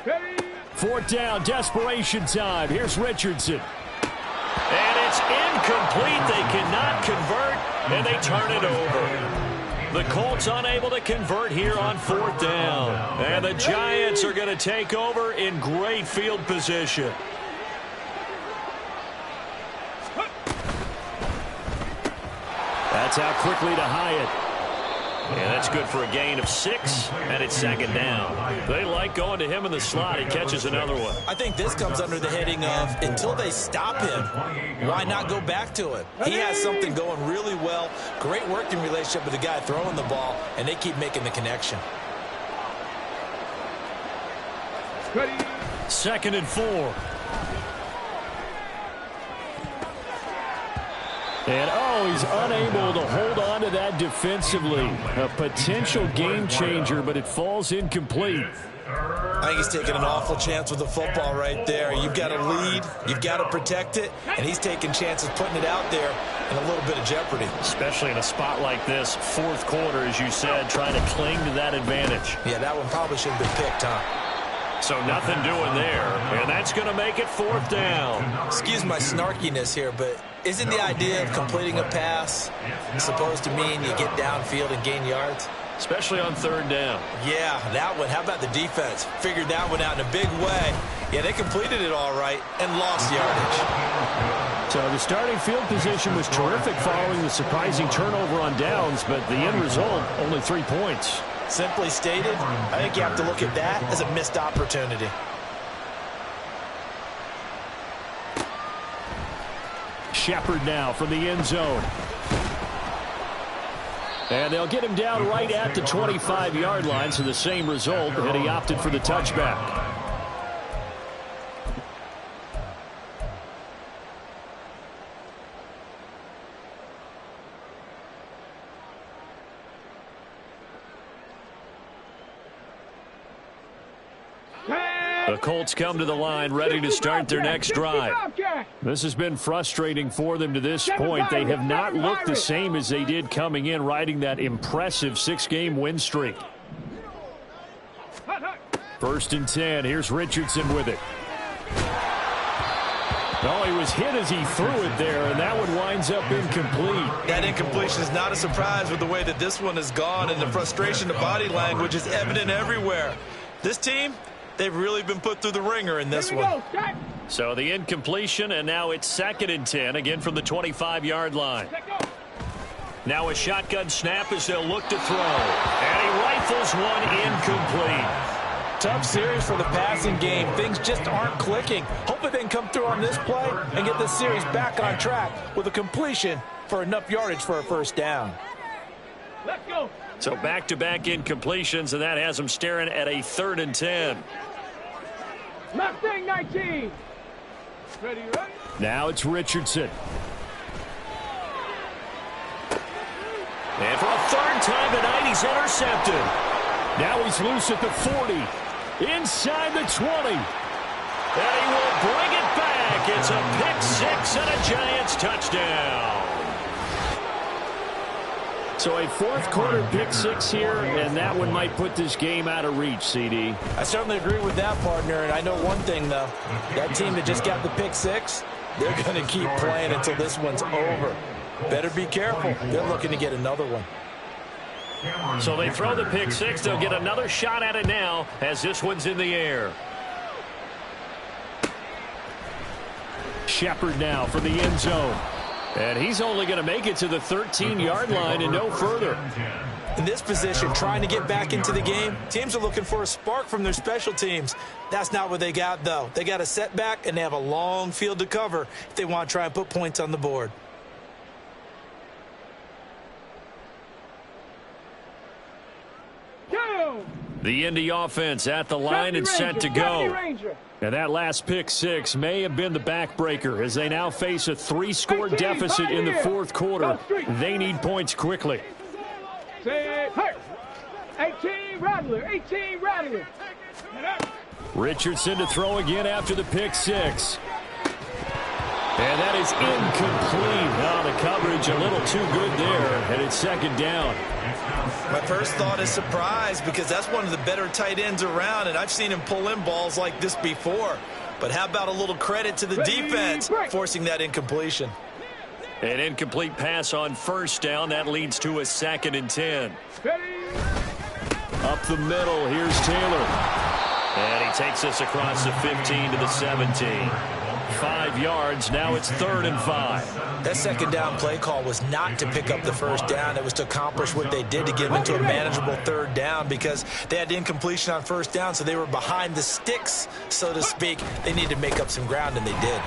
Ready? 4th down, desperation time. Here's Richardson. And it's incomplete. They cannot convert, and they turn it over. The Colts unable to convert here on 4th down. And the Giants are going to take over in great field position. That's out quickly to Hyatt. And that's good for a gain of 6, and it's 2nd down. They like going to him in the slot. He catches another one. I think this comes under the heading of until they stop him, why not go back to him? He has something going really well. Great working relationship with the guy throwing the ball, and they keep making the connection. Ready? 2nd and 4. And, he's unable to hold on to that defensively. A potential game changer, but it falls incomplete. I think he's taking an awful chance with the football right there. You've got to lead, you've got to protect it, and he's taking chances putting it out there in a little bit of jeopardy. Especially in a spot like this, fourth quarter, as you said, trying to cling to that advantage. Yeah, that one probably should have been picked, huh? So nothing doing there, and that's going to make it fourth down. Excuse my snarkiness here, but isn't the idea of completing a pass supposed to mean you get downfield and gain yards? Especially on third down. Yeah, that one. How about the defense? Figured that one out in a big way. Yeah, they completed it all right and lost yardage. So the starting field position was terrific following the surprising turnover on downs, but the end result, only 3 points. Simply stated, I think you have to look at that as a missed opportunity. Shepard now from the end zone. And they'll get him down right at the 25-yard line, so the same result, and he opted for the touchback. The Colts come to the line ready to start their next drive. This has been frustrating for them to this point. They have not looked the same as they did coming in, riding that impressive 6-game win streak. 1st and 10. Here's Richardson with it. Oh, he was hit as he threw it there, and that one winds up incomplete. That incompletion is not a surprise with the way that this one has gone, and the frustration of body language is evident everywhere. This team, they've really been put through the ringer in this one. So the incompletion, and now it's 2nd and 10, again from the 25-yard line. Now a shotgun snap as they'll look to throw. And he rifles one incomplete. Tough series for the passing game. Things just aren't clicking. Hopefully they can come through on this play and get the series back on track with a completion for enough yardage for a first down. Let's go. So back-to-back incompletions, and that has them staring at a 3rd and 10. Mustang 19. Ready? Now it's Richardson. And for a 3rd time tonight, he's intercepted. Now he's loose at the 40. Inside the 20. And he will bring it back. It's a pick-6 and a Giants touchdown. So a fourth-quarter pick-6 here, and that one might put this game out of reach, CD. I certainly agree with that, partner, and I know one thing, though. That team that just got the pick-6, they're going to keep playing until this one's over. Better be careful. They're looking to get another one. So they throw the pick-6. They'll get another shot at it now as this one's in the air. Shepard now for the end zone. And he's only going to make it to the 13-yard line and no further. In this position, trying to get back into the game, teams are looking for a spark from their special teams. That's not what they got, though. They got a setback, and they have a long field to cover if they want to try and put points on the board. The Indy offense at the line and set to go. And that last pick-6 may have been the backbreaker as they now face a 3-score deficit in the fourth quarter. They need points quickly. 18 Rattler, 18 Rattler. Richardson to throw again after the pick-6. And that is incomplete. Now the coverage a little too good there, and it's 2nd down. My first thought is surprise because that's one of the better tight ends around, and I've seen him pull in balls like this before. But how about a little credit to the defense forcing that incompletion? An incomplete pass on 1st down. That leads to a 2nd and 10. Up the middle, here's Taylor. And he takes us across the 15 to the 17. 5 yards, now it's 3rd and 5. That 2nd down play call was not to pick up the 1st down. It was to accomplish what they did to get them into a manageable 3rd down because they had incompletion on 1st down, so they were behind the sticks, so to speak. They needed to make up some ground, and they did.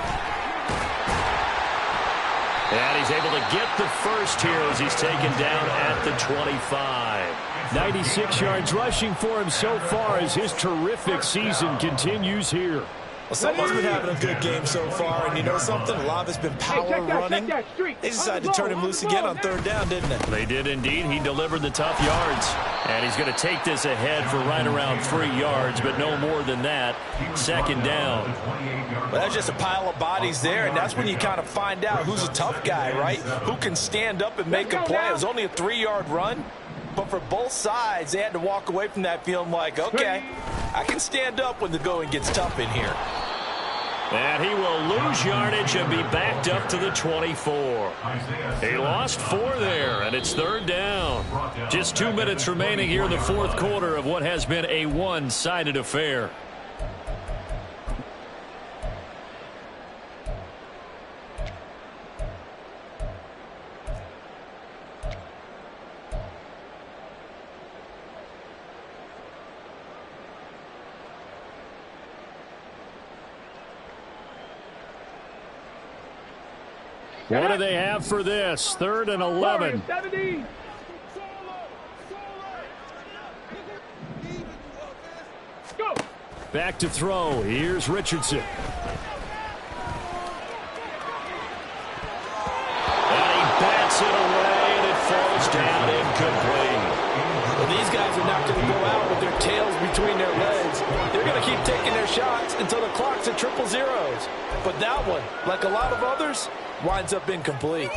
And he's able to get the first here as he's taken down at the 25. 96 yards rushing for him so far as his terrific season continues here. Well, someone's been having a good game so far, and you know something? A lot of it's been power running. They decided to turn him loose again on third down, didn't they? They did indeed. He delivered the tough yards. And he's going to take this ahead for right around 3 yards, but no more than that. Second down. Well, that's just a pile of bodies there, and that's when you kind of find out who's a tough guy, right? Who can stand up and make a play. It was only a 3-yard run, but for both sides, they had to walk away from that feeling like, okay, I can stand up when the going gets tough in here. And he will lose yardage and be backed up to the 24. He lost 4 there, and it's third down. Just 2 minutes remaining here in the fourth quarter of what has been a one-sided affair. What do they have for this? 3rd and 11. Back to throw. Here's Richardson. And he bats it away, and it falls down incomplete. Well, these guys are not going to go out with their tails between their legs. They're going to keep taking their shots until the clock's at 000. But that one, like a lot of others, winds up incomplete.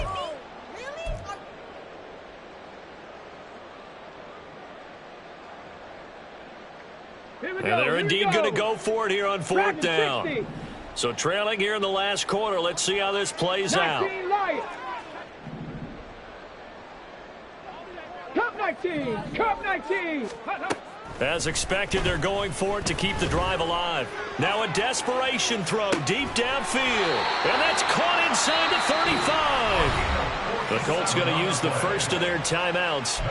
And they're indeed going to go for it here on 4th down. So trailing here in the last quarter. Let's see how this plays out. Cup 19! Cup 19! As expected, they're going for it to keep the drive alive. Now a desperation throw deep downfield. And that's caught inside the 35. The Colts going to use the first of their timeouts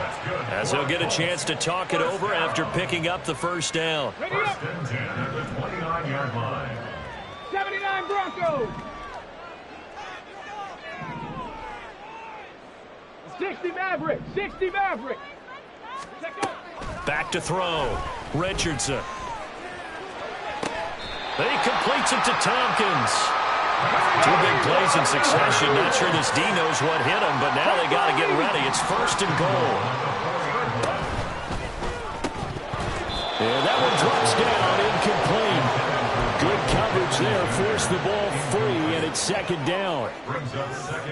as they'll get a chance to talk it over after picking up the first down. First and 10 at the 29-yard line. 79 Broncos! 60 Mavericks! 60 Mavericks! Back to throw. Richardson. He completes it to Tompkins. 2 big plays in succession. Not sure this D knows what hit him, but now they got to get ready. It's 1st and goal. And that one drops down incomplete. Good coverage there. Forced the ball free, and it's 2nd down.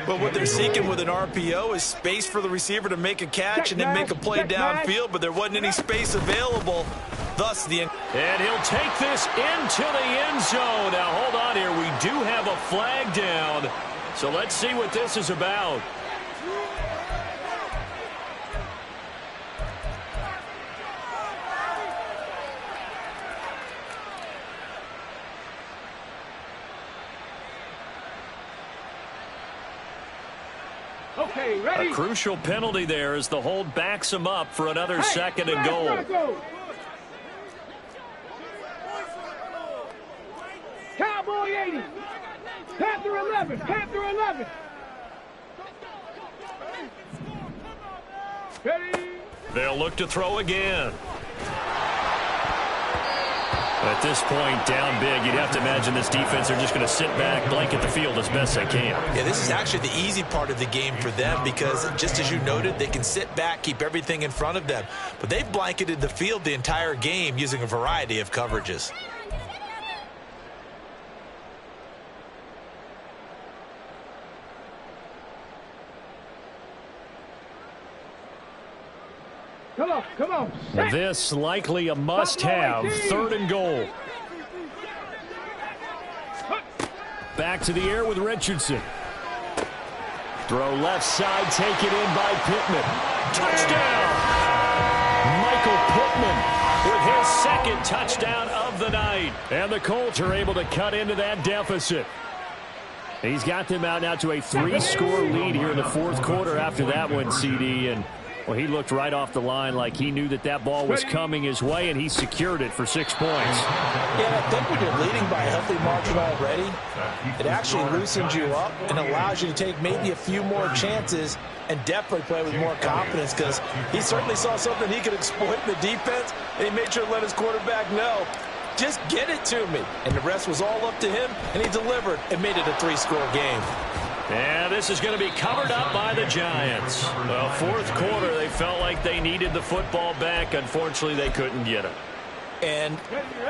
But what they're seeking with an RPO is space for the receiver to make a catch and then make a play downfield, but there wasn't any space available. Thus, and he'll take this into the end zone. Now, hold on here. We do have a flag down. So let's see what this is about. Okay, ready. A crucial penalty there as the hold backs him up for another 2nd and goal. Cowboy 80. Panther 11. Panther 11. Ready. They'll look to throw again. At this point, down big, you'd have to imagine this defense, they're just going to sit back, blanket the field as best they can. Yeah, this is actually the easy part of the game for them because, just as you noted, they can sit back, keep everything in front of them. But they've blanketed the field the entire game using a variety of coverages. Come on. This likely a must-have. 3rd and goal. Back to the air with Richardson. Throw left side, taken in by Pittman. Touchdown! Michael Pittman with his 2nd touchdown of the night. And the Colts are able to cut into that deficit. He's got them out now to a 3-score lead here in the fourth quarter after that one, CD. And well, he looked right off the line like he knew that that ball was coming his way, and he secured it for 6 points. Yeah, I think when you're leading by a healthy margin already, it actually loosens you up and allows you to take maybe a few more chances and definitely play with more confidence because he certainly saw something he could exploit in the defense, and he made sure to let his quarterback know. Just get it to me. And the rest was all up to him, and he delivered and made it a 3-score game. And this is going to be covered up by the Giants. Well, fourth quarter, they felt like they needed the football back. Unfortunately, they couldn't get it. And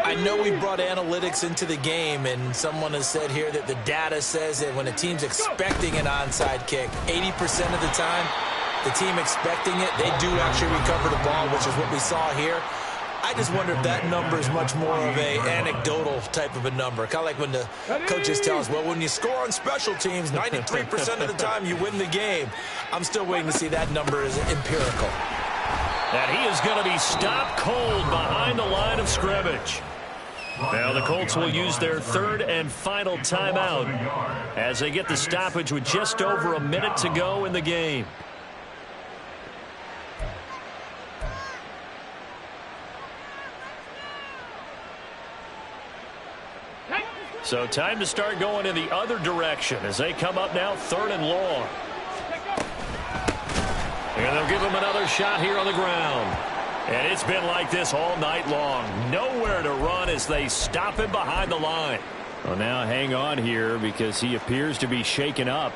I know we brought analytics into the game, and someone has said here that the data says that when a team's expecting an onside kick, 80% of the time, the team expecting it, they do actually recover the ball, which is what we saw here. I just wonder if that number is much more of a anecdotal type of a number. Kind of like when the coaches tell us, well, when you score on special teams, 93% of the time you win the game. I'm still waiting to see that number is empirical. And he is going to be stopped cold behind the line of scrimmage. Now the Colts will use their third and final timeout as they get the stoppage with just over a minute to go in the game. So time to start going in the other direction as they come up now third and long. And they'll give him another shot here on the ground. And it's been like this all night long. Nowhere to run as they stop him behind the line. Well, now hang on here because he appears to be shaken up.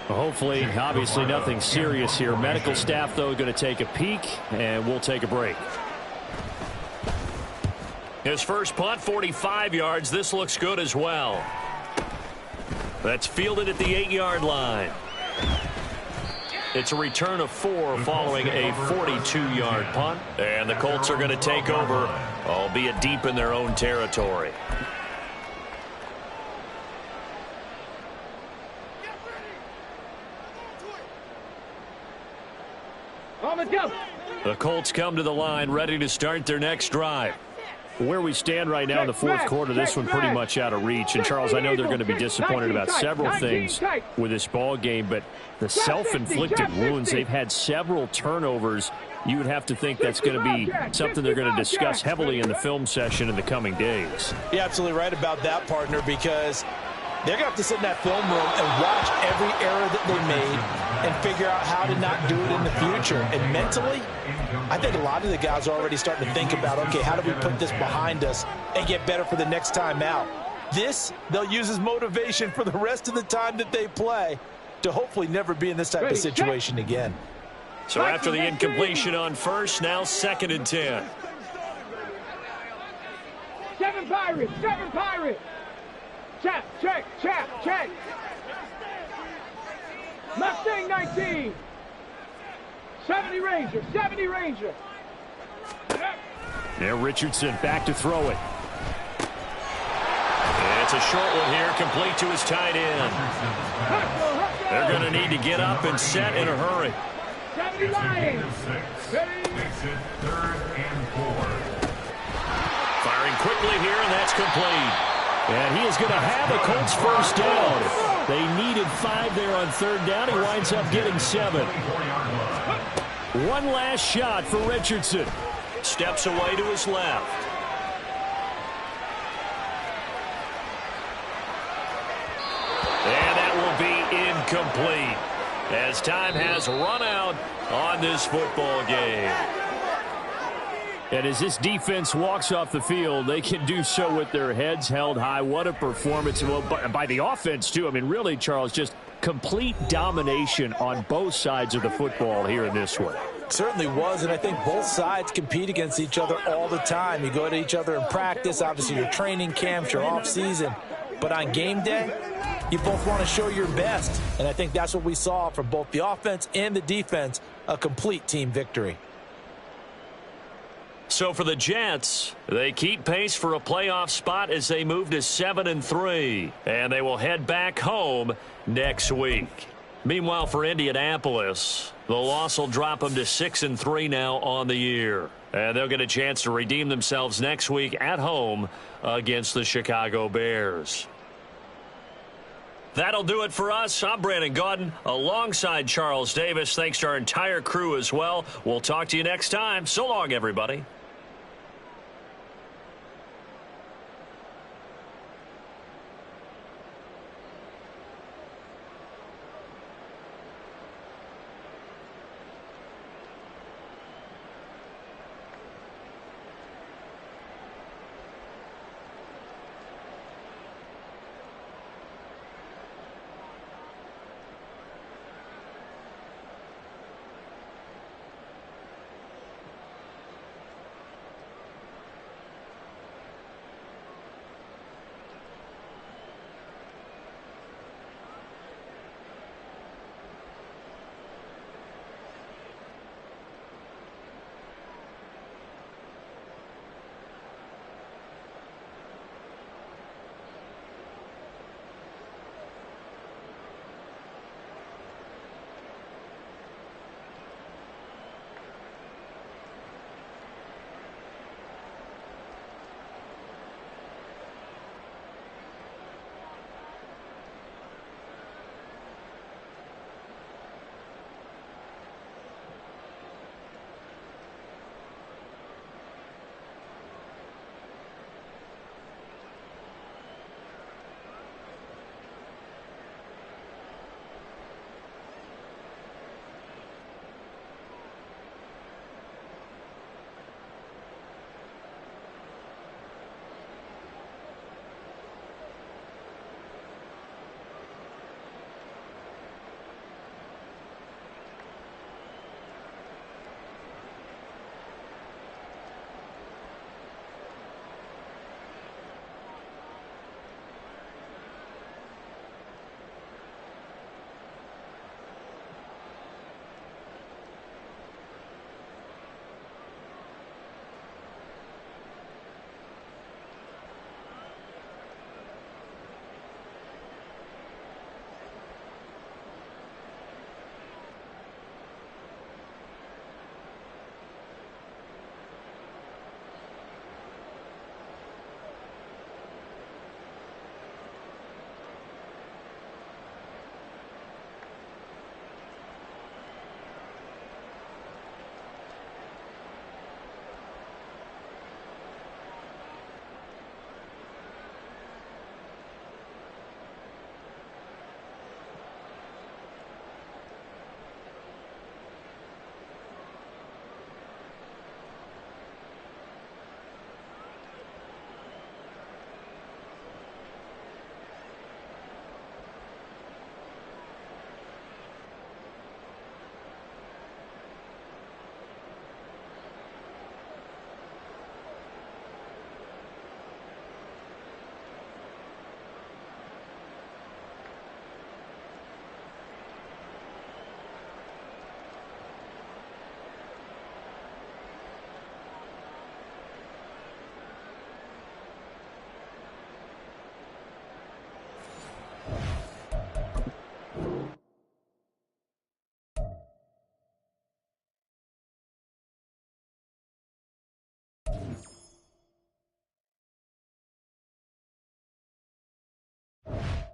Hopefully, obviously nothing serious here. Medical staff, though, going to take a peek, and we'll take a break. His first punt, 45 yards. This looks good as well. That's fielded at the 8-yard line. It's a return of 4 following a 42-yard punt. And the Colts are going to take over, albeit deep in their own territory. The Colts come to the line ready to start their next drive. Where we stand right now in the fourth quarter, this one pretty much out of reach. And, Charles, I know they're going to be disappointed about several things with this ball game, but the self-inflicted wounds, they've had several turnovers. You would have to think that's going to be something they're going to discuss heavily in the film session in the coming days. You're absolutely right about that, partner, because they're going to have to sit in that film room and watch every error that they made and figure out how to not do it in the future. And mentally, I think a lot of the guys are already starting to think about, okay, how do we put this behind us and get better for the next time out? This, they'll use as motivation for the rest of the time that they play to hopefully never be in this type of situation again. So after the incompletion on first, now 2nd and 10. 7 Pirates, 7 Pirates. Check, check, check, check. Mustang 19. 70 Ranger, 70 Ranger. Now Richardson back to throw it. And it's a short one here, complete to his tight end. They're going to need to get up and set in a hurry. 70 Lions. Makes it 3rd and 4. Firing quickly here, and that's complete. And he is going to have a Colts first down. They needed 5 there on 3rd down. He winds up getting 7. One last shot for Richardson. Steps away to his left. And that will be incomplete as time has run out on this football game. And as this defense walks off the field, they can do so with their heads held high. What a performance by the offense, too. I mean, really, Charles, just complete domination on both sides of the football here in this one. Certainly was, and I think both sides compete against each other all the time. You go to each other in practice, obviously your training camps, your off-season. But on game day, you both want to show your best. And I think that's what we saw from both the offense and the defense, a complete team victory. So for the Jets, they keep pace for a playoff spot as they move to 7-3. And they will head back home next week. Meanwhile, for Indianapolis, the loss will drop them to 6-3 now on the year. And they'll get a chance to redeem themselves next week at home against the Chicago Bears. That'll do it for us. I'm Brandon Gaudin alongside Charles Davis. Thanks to our entire crew as well. We'll talk to you next time. So long, everybody. Vertical.